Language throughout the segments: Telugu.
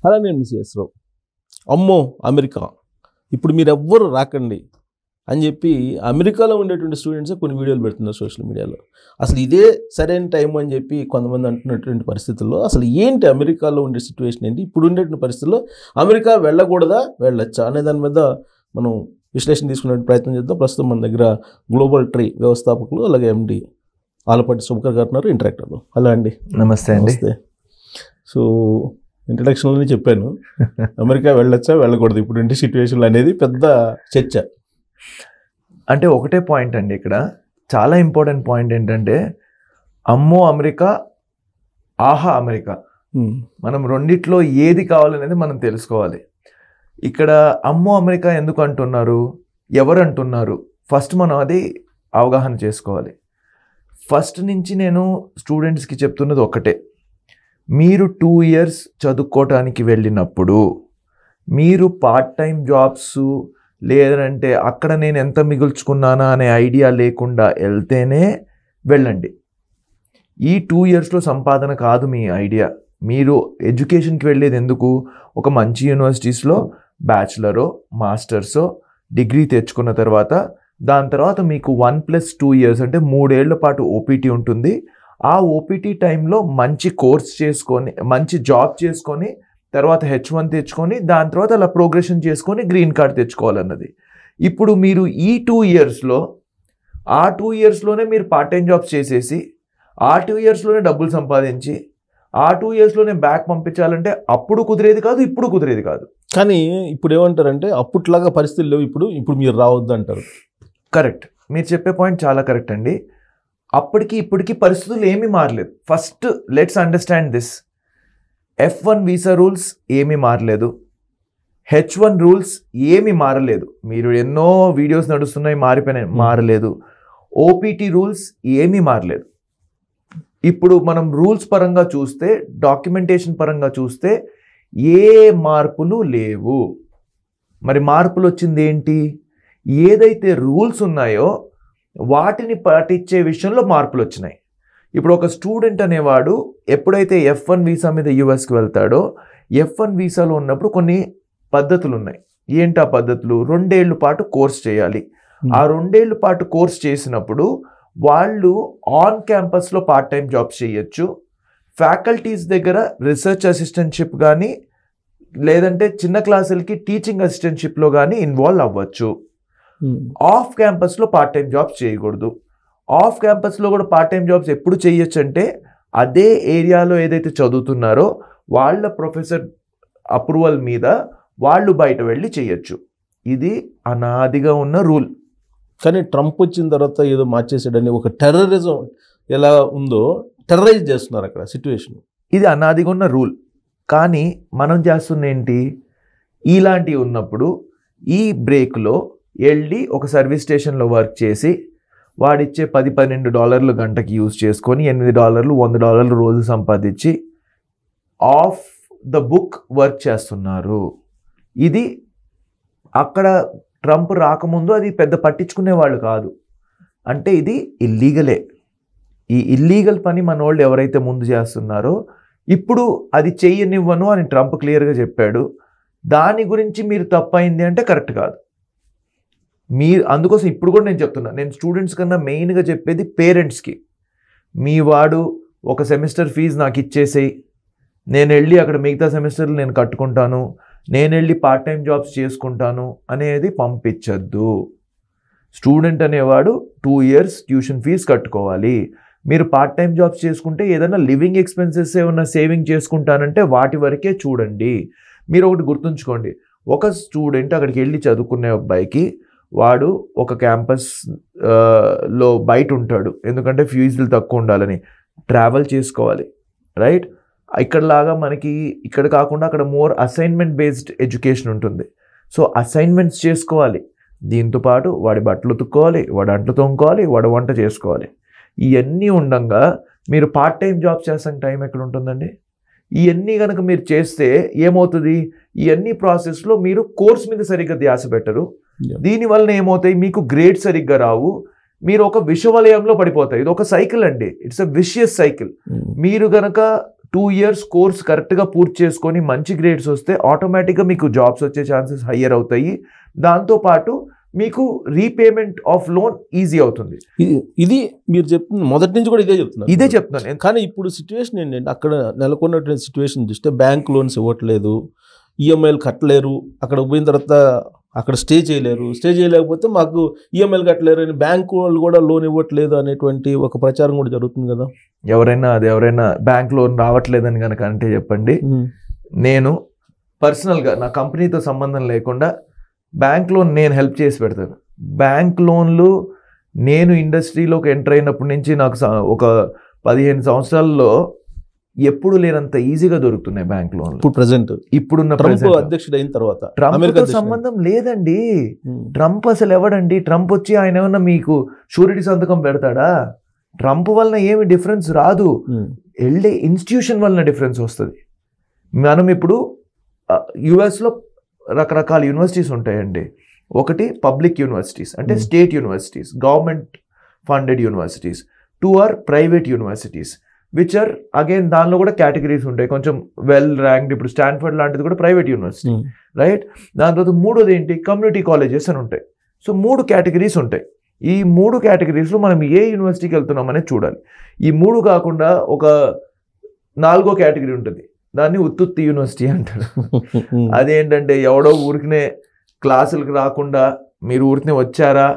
అలా నేను మిస్ రావు అమ్మో అమెరికా ఇప్పుడు మీరు ఎవ్వరు రాకండి అని చెప్పి అమెరికాలో ఉండేటువంటి స్టూడెంట్స్ కొన్ని వీడియోలు పెడుతున్నారు సోషల్ మీడియాలో. అసలు ఇదే సరైన టైం అని చెప్పి కొంతమంది అంటున్నటువంటి పరిస్థితుల్లో అసలు ఏంటి అమెరికాలో ఉండే సిచ్యువేషన్ ఏంటి, ఇప్పుడు ఉండేటువంటి పరిస్థితుల్లో అమెరికా వెళ్ళకూడదా వెళ్ళొచ్చా అనే దాని మీద మనం విశ్లేషణ తీసుకునే ప్రయత్నం చేద్దాం. ప్రస్తుతం మన దగ్గర గ్లోబల్ ట్రీ వ్యవస్థాపకులు అలాగే ఎండి ఆలపాటి శుభకర్ గారు ఉన్నారు. ఇంటరాక్ట్ అవుతాం. హలో అండి. నమస్తే అండి. నమస్తే. సో ఇంట్రడక్షన్లోనే చెప్పాను అమెరికా వెళ్ళొచ్చా వెళ్ళకూడదు ఇప్పుడు ఇంటి సిచ్యువేషన్లు అనేది పెద్ద చర్చ. అంటే ఒకటే పాయింట్ అండి, ఇక్కడ చాలా ఇంపార్టెంట్ పాయింట్ ఏంటంటే అమ్మో అమెరికా, ఆహా అమెరికా. మనం రెండిట్లో ఏది కావాలనేది మనం తెలుసుకోవాలి. ఇక్కడ అమ్మో అమెరికా ఎందుకు అంటున్నారు, ఎవరు అంటున్నారు, ఫస్ట్ మనం అది అవగాహన చేసుకోవాలి. ఫస్ట్ నుంచి నేను స్టూడెంట్స్కి చెప్తున్నది ఒకటే, మీరు 2 years చదువుకోవటానికి వెళ్ళినప్పుడు మీరు పార్ట్ టైం జాబ్స్ లేదంటే అక్కడ నేను ఎంత మిగుల్చుకున్నానా అనే ఐడియా లేకుండా వెళ్తేనే వెళ్ళండి. ఈ 2 yearsలో సంపాదన కాదు మీ ఐడియా. మీరు ఎడ్యుకేషన్కి వెళ్ళేది ఎందుకు, ఒక మంచి యూనివర్సిటీస్లో బ్యాచిలరో మాస్టర్సో డిగ్రీ తెచ్చుకున్న తర్వాత దాని తర్వాత మీకు 1+2 years అంటే 3 ఏళ్ల పాటు ఓపీటీ ఉంటుంది. ఆ ఓపీటీ టైంలో మంచి కోర్స్ చేసుకొని మంచి జాబ్ చేసుకొని తర్వాత H1 తెచ్చుకొని దాని తర్వాత అలా ప్రోగ్రెషన్ చేసుకొని గ్రీన్ కార్డ్ తెచ్చుకోవాలన్నది. ఇప్పుడు మీరు ఈ 2 yearsలో ఆ 2 yearsలోనే మీరు పార్ట్ టైం జాబ్స్ చేసేసి ఆ 2 yearsలోనే డబ్బులు సంపాదించి ఆ 2 yearsలోనే బ్యాక్ పంపించాలంటే అప్పుడు కుదిరేది కాదు, ఇప్పుడు కుదిరేది కాదు. కానీ ఇప్పుడు ఏమంటారంటే అప్పట్లాగా పరిస్థితులు లేవు, ఇప్పుడు మీరు రావద్దు అంటారు. కరెక్ట్, మీరు చెప్పే పాయింట్ చాలా కరెక్ట్ అండి. అప్పటికి ఇప్పటికి పరిస్థితులు ఏమీ మారలేదు. First let's understand this. F1 visa rules ఏమీ మారలేదు, H1 రూల్స్ ఏమీ మారలేదు. మీరు ఎన్నో వీడియోస్ నడుస్తున్నాయి మారిపోయినాయి, మారలేదు. ఓపీటీ రూల్స్ ఏమీ మారలేదు. ఇప్పుడు మనం రూల్స్ పరంగా చూస్తే, డాక్యుమెంటేషన్ పరంగా చూస్తే ఏ మార్పులు లేవు. మరి మార్పులు వచ్చింది ఏంటి, ఏదైతే రూల్స్ ఉన్నాయో వాటిని పాటించే విషయంలో మార్పులు వచ్చినాయి. ఇప్పుడు ఒక స్టూడెంట్ అనేవాడు ఎప్పుడైతే F1 వీసా మీద యూఎస్కి వెళ్తాడో F1 వీసాలో ఉన్నప్పుడు కొన్ని పద్ధతులు ఉన్నాయి. ఏంటి ఆ పద్ధతులు, 2 ఏళ్ల పాటు కోర్స్ చేయాలి. ఆ 2 ఏళ్ల పాటు కోర్స్ చేసినప్పుడు వాళ్ళు ఆన్ క్యాంపస్లో పార్ట్ టైం జాబ్స్ చేయొచ్చు. ఫ్యాకల్టీస్ దగ్గర రీసెర్చ్ అసిస్టెంట్షిప్ కానీ లేదంటే చిన్న క్లాసులకి టీచింగ్ అసిస్టెంట్షిప్లో కానీ ఇన్వాల్వ్ అవ్వచ్చు. ఆఫ్ క్యాంపస్లో పార్ట్ టైం జాబ్స్ చేయకూడదు. ఆఫ్ క్యాంపస్లో కూడా పార్ట్ టైం జాబ్స్ ఎప్పుడు చేయొచ్చు అంటే అదే ఏరియాలో ఏదైతే చదువుతున్నారో వాళ్ళ ప్రొఫెసర్ అప్రూవల్ మీద వాళ్ళు బయట వెళ్ళి చేయొచ్చు. ఇది అనాదిగా ఉన్న రూల్. కానీ ట్రంప్ వచ్చిన తర్వాత ఏదో మార్చేసాడని ఒక టెర్రరిజం ఎలా ఉందో టెర్రరైజ్ చేస్తున్నారు అక్కడ సిచ్యువేషన్. ఇది అనాదిగా ఉన్న రూల్. కానీ మనం చేస్తున్న ఏంటి, ఇలాంటివి ఉన్నప్పుడు ఈ బ్రేక్లో వెళ్ళి ఒక సర్వీస్ స్టేషన్లో వర్క్ చేసి వాడిచ్చే $10-12 గంటకి యూజ్ చేసుకొని $8 $100 రోజు సంపాదించి ఆఫ్ ద బుక్ వర్క్ చేస్తున్నారు. ఇది అక్కడ ట్రంప్ రాకముందు అది పెద్ద పట్టించుకునే వాళ్ళు కాదు. అంటే ఇది ఇల్లీగలే. ఈ ఇల్లీగల్ పని మన వాళ్ళు ఎవరైతే ముందు చేస్తున్నారో ఇప్పుడు అది చెయ్యనివ్వను అని ట్రంప్ క్లియర్గా చెప్పాడు. దాని గురించి మీరు తప్పైంది అంటే కరెక్ట్ కాదు. మీరు అందుకోసం ఇప్పుడు కూడా నేను చెప్తున్నా, నేను స్టూడెంట్స్ కన్నా మెయిన్గా చెప్పేది పేరెంట్స్కి, మీ వాడు ఒక సెమిస్టర్ ఫీజు నాకు ఇచ్చేసేయి, నేను వెళ్ళి అక్కడ మిగతా సెమిస్టర్లు నేను కట్టుకుంటాను, నేను వెళ్ళి పార్ట్ టైం జాబ్స్ చేసుకుంటాను అనేది పంపించద్దు. స్టూడెంట్ అనేవాడు 2 years ట్యూషన్ ఫీజు కట్టుకోవాలి. మీరు పార్ట్ టైం జాబ్స్ చేసుకుంటే ఏదైనా లివింగ్ ఎక్స్పెన్సెస్ ఏమన్నా సేవింగ్ చేసుకుంటానంటే వాటి వరకే చూడండి. మీరు ఒకటి గుర్తుంచుకోండి, ఒక స్టూడెంట్ అక్కడికి వెళ్ళి చదువుకునే అబ్బాయికి వాడు ఒక క్యాంపస్ లో బయట ఉంటాడు, ఎందుకంటే ఫీజులు తక్కువ ఉండాలని ట్రావెల్ చేసుకోవాలి, రైట్. ఇక్కడలాగా మనకి ఇక్కడ కాకుండా అక్కడ మోర్ అసైన్మెంట్ బేస్డ్ ఎడ్యుకేషన్ ఉంటుంది. సో అసైన్మెంట్స్ చేసుకోవాలి, దీంతోపాటు వాడి బట్టలు ఉతుక్కోవాలి, వాడి అంట్లు తోముకోవాలి, వాడు వంట చేసుకోవాలి. ఇవన్నీ ఉండగా మీరు పార్ట్ టైం జాబ్ చేస్తానికి టైం ఎక్కడ ఉంటుందండి? ఇవన్నీ కనుక మీరు చేస్తే ఏమవుతుంది, ఇవన్నీ ప్రాసెస్లో మీరు కోర్స్ మీద సరిగ్గా ధ్యాస పెట్టరు. దీనివల్ల ఏమవుతాయి, మీకు గ్రేడ్ సరిగ్గా రావు, మీరు ఒక విషవలయంలో పడిపోతారు. ఇది ఒక సైకిల్ అండి, ఇట్స్ అ విషియస్ సైకిల్. మీరు గనక 2 years కోర్స్ కరెక్ట్గా పూర్తి చేసుకొని మంచి గ్రేడ్స్ వస్తే ఆటోమేటిక్గా మీకు జాబ్స్ వచ్చే ఛాన్సెస్ హయ్యర్ అవుతాయి. దాంతోపాటు మీకు రీపేమెంట్ ఆఫ్ లోన్ ఈజీ అవుతుంది. ఇది మీరు చెప్తుంది మొదటి నుంచి కూడా ఇదే చెప్తున్నాను. కానీ ఇప్పుడు సిచ్యువేషన్ ఏంటంటే అక్కడ నెలకొన్నటువంటి సిచ్యువేషన్ చూస్తే బ్యాంక్ లోన్స్ ఇవ్వట్లేదు, ఈఎంఐలు కట్టలేరు, అక్కడ పోయిన తర్వాత అక్కడ స్టే చేయలేకపోతే మాకు ఈఎంఐలు కట్టలేరు అని బ్యాంక్ వాళ్ళు కూడా లోన్ ఇవ్వట్లేదు అనేటువంటి ఒక ప్రచారం కూడా జరుగుతుంది కదా. ఎవరైనా బ్యాంక్ లోన్ రావట్లేదని కనుక అంటే చెప్పండి. నేను పర్సనల్గా నా కంపెనీతో సంబంధం లేకుండా బ్యాంక్ లోన్ నేను హెల్ప్ చేసి పెడతాను. బ్యాంక్ లోన్లు నేను ఇండస్ట్రీలోకి ఎంటర్ అయినప్పటి నుంచి నాకు ఒక 15 సంవత్సరాల్లో ఎప్పుడు లేనంత ఈజీగా దొరుకుతున్నాయి బ్యాంక్ లోన్లు. ఇప్పుడు ప్రెసెంట్ ఇప్పుడున్న అధ్యక్షుడు అయిన తర్వాత ట్రంప్తో సంబంధం లేదండి. ట్రంప్ అసలు ఎవడండి? ట్రంప్ వచ్చి ఆయన ఏమన్నా మీకు షూరిటీ సంతకం పెడతాడా? ట్రంప్ వలన ఏమి డిఫరెన్స్ రాదు, వెళ్ళే ఇన్స్టిట్యూషన్ వలన డిఫరెన్స్ వస్తుంది. మనం ఇప్పుడు యుఎస్లో రకరకాల యూనివర్సిటీస్ ఉంటాయండి. ఒకటి పబ్లిక్ యూనివర్సిటీస్ అంటే state universities, government funded universities. 2 are private universities which are again దానిలో కూడా కేటగిరీస్ ఉంటాయి, కొంచెం వెల్ ర్యాంక్డ్. ఇప్పుడు స్టాన్ఫర్డ్ లాంటిది కూడా ప్రైవేట్ యూనివర్సిటీ, రైట్? దాని తర్వాత 3వది ఏంటి, కమ్యూనిటీ కాలేజెస్ అని ఉంటాయి. సో 3 కేటగిరీస్ ఉంటాయి. ఈ 3 కేటగిరీస్లో మనం ఏ యూనివర్సిటీకి వెళ్తున్నాం అనేది చూడాలి. ఈ 3 కాకుండా ఒక 4వ కేటగిరీ ఉంటుంది, దాన్ని ఉత్తుత్తి యూనివర్సిటీ అంటారు. అదేంటంటే ఎవడో ఊరికినే క్లాసులకు రాకుండా మీరు ఊరికినే వచ్చారా,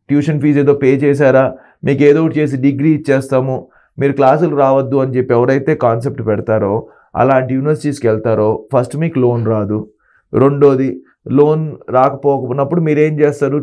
ట్యూషన్ ఫీజు ఏదో పే చేశారా, మీకు ఏదో ఒకటి చేసి డిగ్రీ ఇచ్చేస్తాము, మీరు క్లాసులకు రావద్దు అని చెప్పి ఎవరైతే కాన్సెప్ట్ పెడతారో అలాంటి యూనివర్సిటీస్కి వెళ్తారో ఫస్ట్ మీకు లోన్ రాదు. రెండోది, లోన్ రాకపోకపోయినప్పుడు మీరు ఏం చేస్తారు,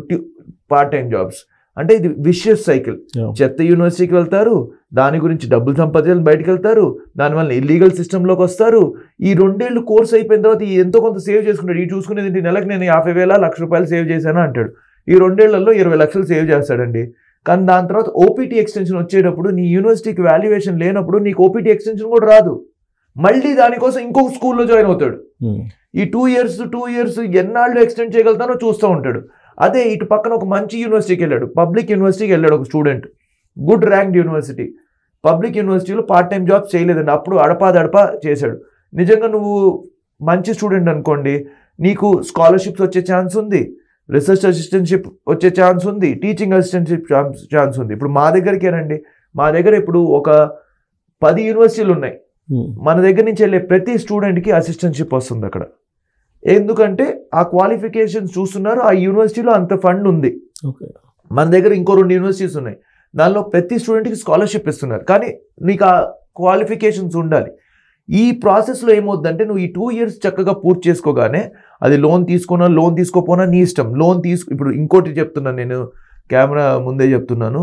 పార్ట్ టైం జాబ్స్. అంటే ఇది విషియస్ సైకిల్. చెత్త యూనివర్సిటీకి వెళ్తారు, దాని గురించి డబ్బులు సంపాదించాలి, బయటకు వెళ్తారు, దానివల్ల ఇల్లీగల్ సిస్టంలోకి వస్తారు. ఈ 2 ఏళ్ళు కోర్స్ అయిపోయిన తర్వాత ఎంతో కొంత సేవ్ చేసుకుంటాడు. ఈ చూసుకునేది నెలకు నేను 50,000 1,00,000 సేవ్ చేశాను అంటాడు. ఈ 2 ఏళ్లలో 20 లక్షలు సేవ్ చేస్తాడండి. కానీ దాని తర్వాత ఓపీటీ ఎక్స్టెన్షన్ వచ్చేటప్పుడు నీ యూనివర్సిటీకి వాల్యుయేషన్ లేనప్పుడు నీకు ఓపీటీ ఎక్స్టెన్షన్ కూడా రాదు. మళ్ళీ దానికోసం ఇంకొక స్కూల్లో జాయిన్ అవుతాడు. ఈ 2 years ఎన్నాళ్ళు ఎక్స్టెండ్ చేయగలుగుతానో చూస్తూ ఉంటాడు. అదే ఇటు పక్కన ఒక మంచి యూనివర్సిటీకి వెళ్ళాడు, పబ్లిక్ యూనివర్సిటీకి వెళ్ళాడు ఒక student, good ranked university. Public యూనివర్సిటీలో పార్ట్ టైం జాబ్ చేయలేదండి, అప్పుడు అడపా చేశాడు. నిజంగా నువ్వు మంచి స్టూడెంట్ అనుకోండి, నీకు స్కాలర్షిప్స్ వచ్చే ఛాన్స్ ఉంది, రీసెర్చ్ అసిస్టెంట్షిప్ వచ్చే ఛాన్స్ ఉంది, టీచింగ్ అసిస్టెంట్షిప్ ఛాన్స్ ఉంది. ఇప్పుడు మా దగ్గరికేనండి, మా దగ్గర ఇప్పుడు ఒక 10 యూనివర్సిటీలు ఉన్నాయి. మన దగ్గర నుంచి వెళ్ళే ప్రతి స్టూడెంట్కి అసిస్టెంట్షిప్ వస్తుంది అక్కడ. ఎందుకంటే ఆ క్వాలిఫికేషన్స్ చూస్తున్నారు, ఆ యూనివర్సిటీలో అంత ఫండ్ ఉంది. మన దగ్గర ఇంకో 2 యూనివర్సిటీస్ ఉన్నాయి, దానిలో ప్రతి స్టూడెంట్కి స్కాలర్షిప్ ఇస్తున్నారు. కానీ నీకు ఆ క్వాలిఫికేషన్స్ ఉండాలి. ఈ ప్రాసెస్లో ఏమవుతుందంటే నువ్వు ఈ 2 years చక్కగా పూర్తి చేసుకోగానే అది లోన్ తీసుకోపోనా నీ ఇష్టం. ఇప్పుడు ఇంకోటి చెప్తున్నాను, నేను కెమెరా ముందే చెప్తున్నాను,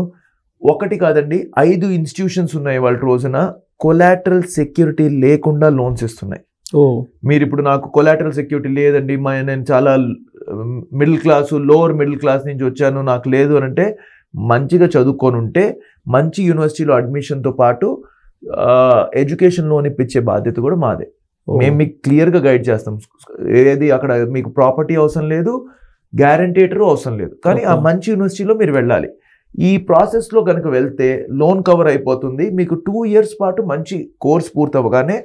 ఒకటి కాదండి 5 ఇన్స్టిట్యూషన్స్ ఉన్నాయి వాళ్ళ రోజున కొలాటరల్ సెక్యూరిటీ లేకుండా లోన్స్ ఇస్తున్నాయి. మీరు ఇప్పుడు నాకు కొలాటరల్ సెక్యూరిటీ లేదండి, నేను చాలా లోవర్ మిడిల్ క్లాస్ నుంచి వచ్చాను, నాకు లేదు అని అంటే మంచిగా చదువుకొని ఉంటే మంచి యూనివర్సిటీలో అడ్మిషన్తో పాటు ఎడ్యుకేషన్ లోన్ ఇప్పించే బాధ్యత కూడా మాదే. మేము మీకు క్లియర్గా గైడ్ చేస్తాం. ఏది అక్కడ మీకు ప్రాపర్టీ అవసరం లేదు, గ్యారంటీటర్ అవసరం లేదు, కానీ ఆ మంచి యూనివర్సిటీలో మీరు వెళ్ళాలి. ఈ ప్రాసెస్లో కనుక వెళ్తే లోన్ కవర్ అయిపోతుంది. మీకు 2 years పాటు మంచి కోర్స్ పూర్తవగానే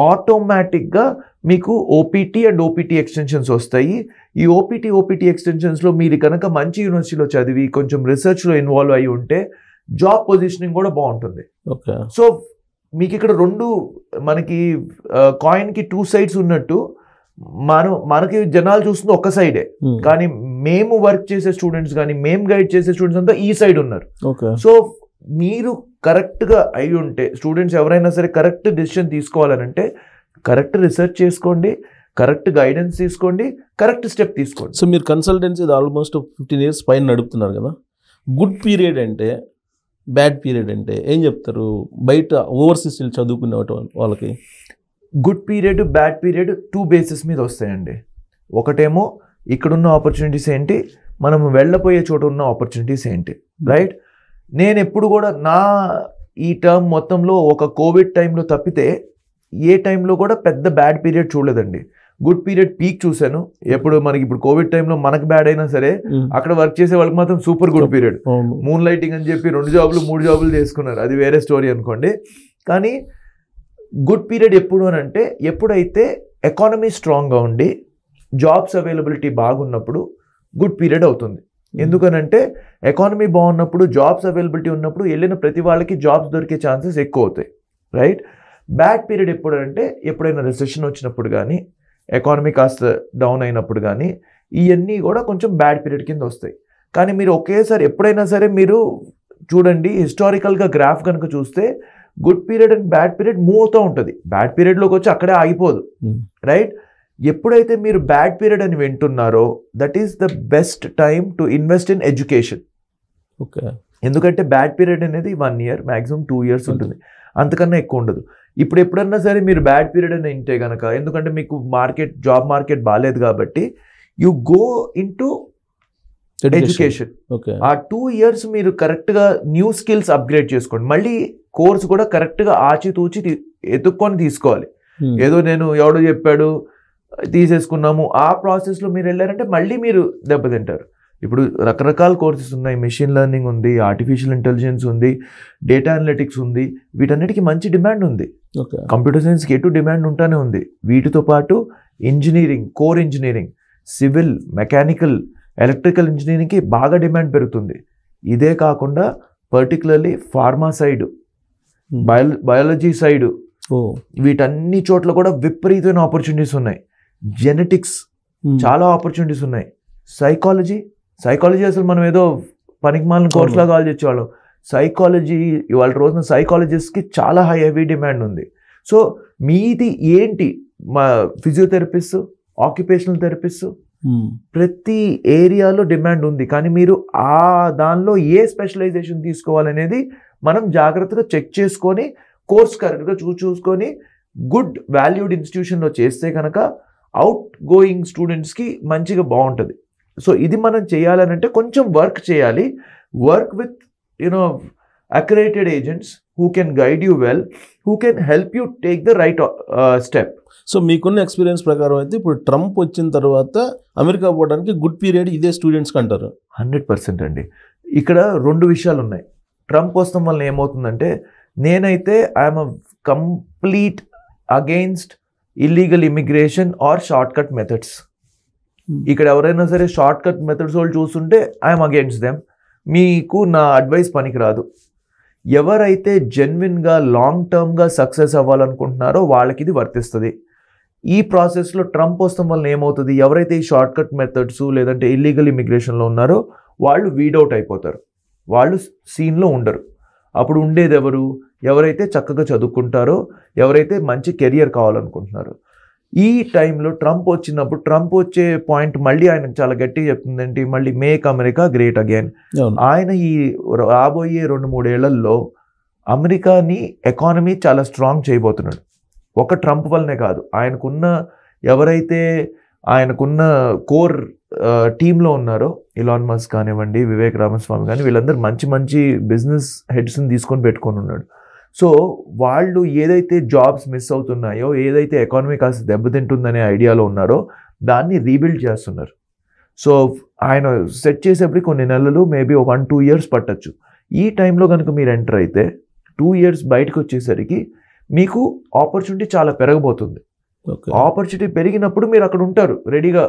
ఆటోమేటిక్గా మీకు ఓపీటీ అండ్ ఓపీటీ ఎక్స్టెన్షన్స్ వస్తాయి. ఈ ఓపీటీ ఎక్స్టెన్షన్స్లో మీరు కనుక మంచి యూనివర్సిటీలో చదివి కొంచెం రీసెర్చ్లో ఇన్వాల్వ్ అయ్యి ఉంటే జాబ్ పొజిషనింగ్ కూడా బాగుంటుంది. సో మీకు ఇక్కడ 2 మనకి కాయిన్కి 2 sides ఉన్నట్టు మనకి జనాలు చూస్తుంది ఒక సైడే, కానీ మేము వర్క్ చేసే స్టూడెంట్స్ కానీ మేము గైడ్ చేసే స్టూడెంట్స్ అంతా ఈ సైడ్ ఉన్నారు. సో మీరు కరెక్ట్గా అయి ఉంటే స్టూడెంట్స్ ఎవరైనా సరే కరెక్ట్ డెసిషన్ తీసుకోవాలనంటే కరెక్ట్ రీసెర్చ్ చేసుకోండి, కరెక్ట్ గైడెన్స్ తీసుకోండి, కరెక్ట్ స్టెప్ తీసుకోండి. సో మీరు కన్సల్టెన్సీ ఆల్మోస్ట్ 15 years పైన నడుపుతున్నారు కదా, గుడ్ పీరియడ్ అంటే బ్యాడ్ పీరియడ్ అంటే ఏం చెప్తారు? బయట ఓవర్సీస్ చదువుకునే వాళ్ళకి good period bad period 2 bases మీద వస్తాయండి. ఒకటేమో ఇక్కడున్న ఆపర్చునిటీస్ ఏంటి, మనం వెళ్ళపోయే చోట ఉన్న ఆపర్చునిటీస్ ఏంటి, రైట్? నేను ఎప్పుడు కూడా ఈ టర్మ్ మొత్తంలో ఒక కోవిడ్ టైంలో తప్పితే ఏ టైంలో కూడా పెద్ద బ్యాడ్ పీరియడ్ చూడలేదండి. గుడ్ పీరియడ్ పీక్ చూశాను. ఎప్పుడు మనకి ఇప్పుడు కోవిడ్ టైంలో మనకు బ్యాడ్ అయినా సరే అక్కడ వర్క్ చేసే వాళ్ళకి మాత్రం super good period. Moon lighting అని చెప్పి 2 jobs 3 jobs చేసుకున్నారు, అది వేరే స్టోరీ అనుకోండి. కానీ గుడ్ పీరియడ్ ఎప్పుడు అని అంటే ఎప్పుడైతే ఎకానమీ స్ట్రాంగ్గా ఉండి జాబ్స్ అవైలబిలిటీ బాగున్నప్పుడు గుడ్ పీరియడ్ అవుతుంది. ఎందుకనంటే ఎకానమీ బాగున్నప్పుడు జాబ్స్ అవైలబిలిటీ ఉన్నప్పుడు వెళ్ళిన ప్రతి వాళ్ళకి జాబ్స్ దొరికే ఛాన్సెస్ ఎక్కువ అవుతాయి, రైట్? బ్యాడ్ పీరియడ్ ఎప్పుడు అంటే ఎప్పుడైనా రిసెషన్ వచ్చినప్పుడు కానీ, ఎకానమీ కాస్త డౌన్ అయినప్పుడు కానీ, ఇవన్నీ కూడా కొంచెం బ్యాడ్ పీరియడ్ కింద వస్తాయి. కానీ మీరు ఒకేసారి ఎప్పుడైనా సరే మీరు చూడండి, హిస్టారికల్గా గ్రాఫ్ కనుక చూస్తే good period and bad period move అవుతూ ఉంటుంది. బ్యాడ్ పీరియడ్లోకి వచ్చి అక్కడే ఆగిపోదు, రైట్? ఎప్పుడైతే మీరు బ్యాడ్ పీరియడ్ అని వింటున్నారో that is the best time to invest in education. Okay. ఎందుకంటే బ్యాడ్ పీరియడ్ అనేది 1 year, మ్యాక్సిమం 2 years ఉంటుంది, అంతకన్నా ఎక్కువ ఉండదు. ఇప్పుడు ఎప్పుడన్నా సరే మీరు బ్యాడ్ పీరియడ్ అని వింటే కనుక, ఎందుకంటే మీకు జాబ్ మార్కెట్ బాగాలేదు కాబట్టి you go in to education. ఆ 2 years మీరు కరెక్ట్గా న్యూ స్కిల్స్ అప్గ్రేడ్ చేసుకోండి. మళ్ళీ కోర్స్ కూడా కరెక్ట్గా ఆచితూచి ఎత్తుక్కొని తీసుకోవాలి. ఏదో నేను ఎవడో చెప్పాడు తీసేసుకున్నాము ఆ ప్రాసెస్లో మీరు వెళ్ళారంటే మళ్ళీ మీరు దెబ్బతింటారు. ఇప్పుడు రకరకాల కోర్సెస్ ఉన్నాయి, మెషిన్ లెర్నింగ్ ఉంది, ఆర్టిఫిషియల్ ఇంటెలిజెన్స్ ఉంది, డేటా అనలిటిక్స్ ఉంది, వీటన్నిటికీ మంచి డిమాండ్ ఉంది. కంప్యూటర్ సైన్స్కి ఎటు డిమాండ్ ఉంటానే ఉంది. వీటితో పాటు engineering, core engineering, civil, mechanical, electrical ఇంజనీరింగ్కి బాగా డిమాండ్ పెరుగుతుంది. ఇదే కాకుండా particularly pharma side, biology side, వీటన్ని చోట్ల కూడా విపరీతమైన ఆపర్చునిటీస్ ఉన్నాయి. జెనెటిక్స్ చాలా ఆపర్చునిటీస్ ఉన్నాయి. సైకాలజీ అసలు మనం ఏదో పనికిమాలిన కోర్స్ లాగా ఆలోచించేవాళ్ళం. సైకాలజీ ఇవాళ రోజున సైకాలజిస్ట్కి చాలా హెవీ డిమాండ్ ఉంది. సో మీది ఏంటి, మా ఫిజియోథెరపిస్ట్, ఆక్యుపేషనల్ థెరపిస్ట్, ప్రతి ఏరియాలో డిమాండ్ ఉంది. కానీ మీరు ఆ దానిలో ఏ స్పెషలైజేషన్ తీసుకోవాలనేది మనం జాగ్రత్తగా చెక్ చేసుకొని కోర్స్ కరెక్ట్గా చూసుకొని గుడ్ వాల్యూడ్ ఇన్స్టిట్యూషన్లో చేస్తే కనుక అవుట్ గోయింగ్ స్టూడెంట్స్కి మంచిగా బాగుంటుంది. సో ఇది మనం చేయాలనంటే కొంచెం వర్క్ చేయాలి. Work with accredited agents who can guide you well, who can help you take the right step. So మీకున్న ఎక్స్పీరియన్స్ ప్రకారం అయితే ఇప్పుడు ట్రంప్ వచ్చిన తర్వాత అమెరికా పోవడానికి గుడ్ పీరియడ్ ఇదే స్టూడెంట్స్కి అంటారు? 100% అండి. ఇక్కడ 2 విషయాలు ఉన్నాయి. ట్రంప్ వస్తాం వల్ల ఏమవుతుందంటే, నేనైతే I'm complete against illegal immigration or short cut methods. ఇక్కడ ఎవరైనా సరే షార్ట్ కట్ మెథడ్స్ వాళ్ళు చూస్తుంటే ఐఎమ్ అగెయిన్స్ట్ దెమ్. మీకు నా అడ్వైస్ పనికిరాదు. ఎవరైతే జెన్యున్గా లాంగ్ టర్మ్గా సక్సెస్ అవ్వాలనుకుంటున్నారో వాళ్ళకి ఇది వర్తిస్తుంది. ఈ ప్రాసెస్లో ట్రంప్ వస్తాం వల్ల ఏమవుతుంది, ఎవరైతే ఈ షార్ట్ కట్ మెథడ్స్ లేదంటే ఇల్లీగల్ ఇమిగ్రేషన్లో ఉన్నారో వాళ్ళు వీడౌట్ అయిపోతారు, వాళ్ళు సీన్లో ఉండరు. అప్పుడు ఉండేది ఎవరైతే చక్కగా చదువుకుంటారో, ఎవరైతే మంచి కెరియర్ కావాలనుకుంటున్నారో. ఈ టైంలో ట్రంప్ వచ్చినప్పుడు, ట్రంప్ వచ్చే పాయింట్ మళ్ళీ ఆయన చాలా గట్టిగా చెప్తుందంటే మళ్ళీ మేక్ అమెరికా గ్రేట్ అగైన్. ఆయన ఈ రాబోయే 2-3 ఏళ్లలో అమెరికాని ఎకానమీ చాలా స్ట్రాంగ్ చేయబోతున్నాడు. ఒక ట్రంప్ వల్లనే కాదు, ఆయనకున్న కోర్ టీంలో ఉన్నారో, ఇలాన్ మస్క్ కానివ్వండి, వివేక్ రామస్వామి కానీ, వీళ్ళందరూ మంచి బిజినెస్ హెడ్స్ని తీసుకొని పెట్టుకొని ఉన్నాడు. సో వాళ్ళు ఏదైతే జాబ్స్ మిస్ అవుతున్నాయో, ఏదైతే ఎకానమీ కాస్త దెబ్బతింటుందనే ఐడియాలో ఉన్నారో దాన్ని రీబిల్డ్ చేస్తున్నారు. సో ఆయన సెట్ చేసేప్పటికి కొన్ని నెలలు, మేబీ 1-2 years పట్టచ్చు. ఈ టైంలో కనుక మీరు ఎంటర్ అయితే 2 years బయటకు వచ్చేసరికి మీకు ఆపర్చునిటీ చాలా పెరగబోతుంది. ఆపర్చునిటీ పెరిగినప్పుడు మీరు అక్కడ ఉంటారు రెడీగా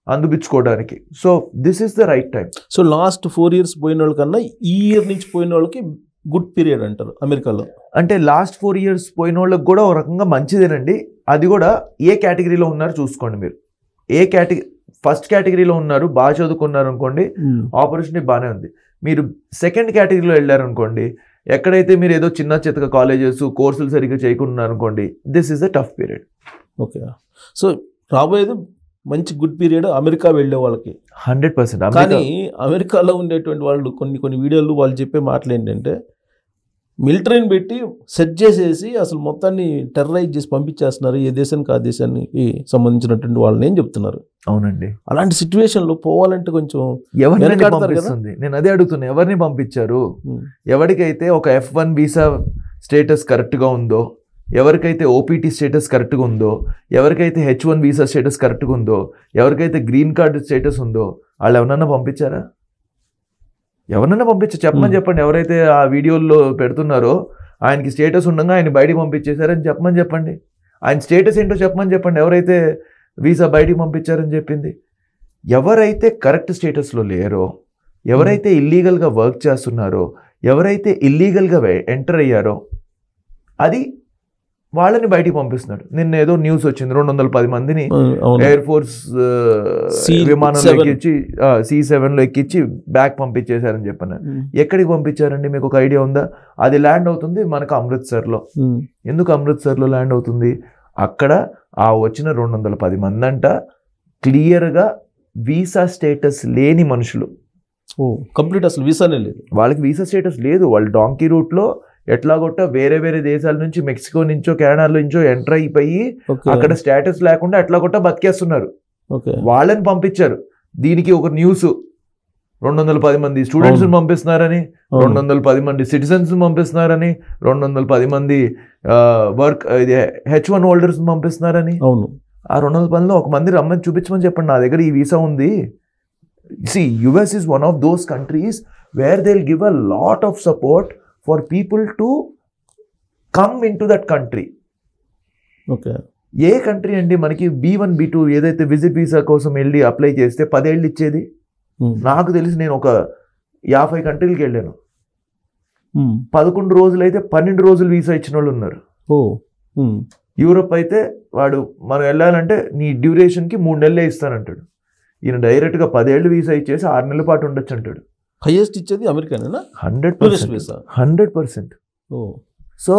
అందిపుచ్చుకోవడానికి. So this is the right time. So last 4 years పోయిన వాళ్ళకన్నా ఈ ఇయర్ నుంచి పోయిన వాళ్ళకి గుడ్ పీరియడ్ అంటారు అమెరికాలో. అంటే లాస్ట్ 4 years పోయిన వాళ్ళకి కూడా ఒక రకంగా మంచిదేనండి. అది కూడా ఏ కేటగిరీలో ఉన్నారు చూసుకోండి మీరు. ఫస్ట్ కేటగిరీలో ఉన్నారు, బాగా చదువుకున్నారు అనుకోండి, ఆపర్చునిటీ బాగానే ఉంది. మీరు సెకండ్ కేటగిరీలో వెళ్ళారు అనుకోండి, ఎక్కడైతే మీరు ఏదో చిన్న చితక కాలేజెస్ కోర్సులు సరిగ్గా చేయకున్నారు అనుకోండి, this is the tough period. Okay. So రాబోయేది మంచి గుడ్ పీరియడ్ అమెరికా వెళ్ళే వాళ్ళకి 100%. కానీ అమెరికాలో ఉండేటువంటి వాళ్ళు కొన్ని వీడియోలు వాళ్ళు చెప్పే మాటలు ఏంటంటే, మిలిటరీని పెట్టి సెట్ చేసేసి అసలు మొత్తాన్ని టెర్రరైజ్ చేసి పంపించేస్తున్నారు ఏ దేశానికి ఆ దేశానికి సంబంధించినటువంటి వాళ్ళని ఏం చెప్తున్నారు. అవునండి. అలాంటి సిచ్యువేషన్లో పోవాలంటే కొంచెం ఎవరిని పంపిస్తుంది, నేను అదే అడుగుతున్నా, ఎవరిని పంపించారు? ఎవరికైతే ఒక F1 వీసా స్టేటస్ కరెక్ట్గా ఉందో, ఎవరికైతే ఓపీటీ స్టేటస్ కరెక్ట్గా ఉందో, ఎవరికైతే H1 వీసా స్టేటస్ కరెక్ట్గా ఉందో, ఎవరికైతే గ్రీన్ కార్డ్ స్టేటస్ ఉందో, వాళ్ళు ఎవరన్నా పంపించారా? ఎవరన్నా పంపించారు చెప్పమని చెప్పండి. ఎవరైతే ఆ వీడియోల్లో పెడుతున్నారో ఆయనకి స్టేటస్ ఉండగా ఆయన బయటికి పంపించేశారని చెప్పండి. ఆయన స్టేటస్ ఏంటో చెప్పండి. ఎవరైతే వీసా బయటికి పంపించారని చెప్పింది. ఎవరైతే కరెక్ట్ స్టేటస్లో లేరో, ఎవరైతే ఇల్లీగల్గా వర్క్ చేస్తున్నారో, ఎవరైతే ఇల్లీగల్గా ఎంటర్ అయ్యారో అది వాళ్ళని బయటికి పంపిస్తున్నాడు. నిన్న ఏదో న్యూస్ వచ్చింది, 210 మందిని ఎయిర్ ఫోర్స్ విమానంలో ఎక్కించి C7లో ఎక్కించి బ్యాక్ పంపించేశారని చెప్పాను. ఎక్కడికి పంపించారండి మీకు ఒక ఐడియా ఉందా? అది ల్యాండ్ అవుతుంది మనకు అమృత్సర్లో. ఎందుకు అమృత్సర్లో ల్యాండ్ అవుతుంది? అక్కడ ఆ వచ్చిన 210 మంది అంట క్లియర్గా వీసా స్టేటస్ లేని మనుషులు. కంప్లీట్ అసలు వీసానే లేదు వాళ్ళకి. వీసా స్టేటస్ లేదు. వాళ్ళు డాంకీ రూట్లో ఎట్లాగొట్ట వేరే వేరే దేశాల నుంచి, మెక్సికో నుంచో కెనడా నుంచో ఎంటర్ అయిపోయి అక్కడ స్టేటస్ లేకుండా ఎట్లాగొట్ట బతికేస్తున్నారు. వాళ్ళని పంపించారు. దీనికి ఒక న్యూస్, 210 మంది స్టూడెంట్స్ పంపిస్తున్నారని, 210 మంది సిటిజన్స్ పంపిస్తున్నారని, 210 మంది వర్క్ H1 హోల్డర్స్ పంపిస్తున్నారని. అవును. ఆ 210లో ఒక మంది రమ్మని చూపించమని చెప్పండి, నా దగ్గర ఈ వీసా ఉంది. See, US is one of those countries where they'll give a lot of support for people to come into that country. Okay. A country అండి మనకి B1 B2 ఏదైతే విజిట్ వీసా కోసం వెళ్ళి అప్లై చేస్తే 10 ఏళ్ళు ఇచ్చేది? నాకు తెలిసి నేను ఒక 50 కంట్రీలకి వెళ్ళాను. 11 రోజులు అయితే 12 రోజులు వీసా ఇచ్చిన వాళ్ళు ఉన్నారు. యూరోప్ అయితే వాడు మనం వెళ్ళాలంటే నీ డ్యూరేషన్కి 3 నెలలే ఇస్తానంటాడు. ఈయన డైరెక్ట్గా 10 ఏళ్ళు వీసా ఇచ్చేసి 6 నెలల పాటు ఉండొచ్చు అంటాడు. హైయెస్ట్ ఇచ్చేది అమెరికానేనా? 100%. సో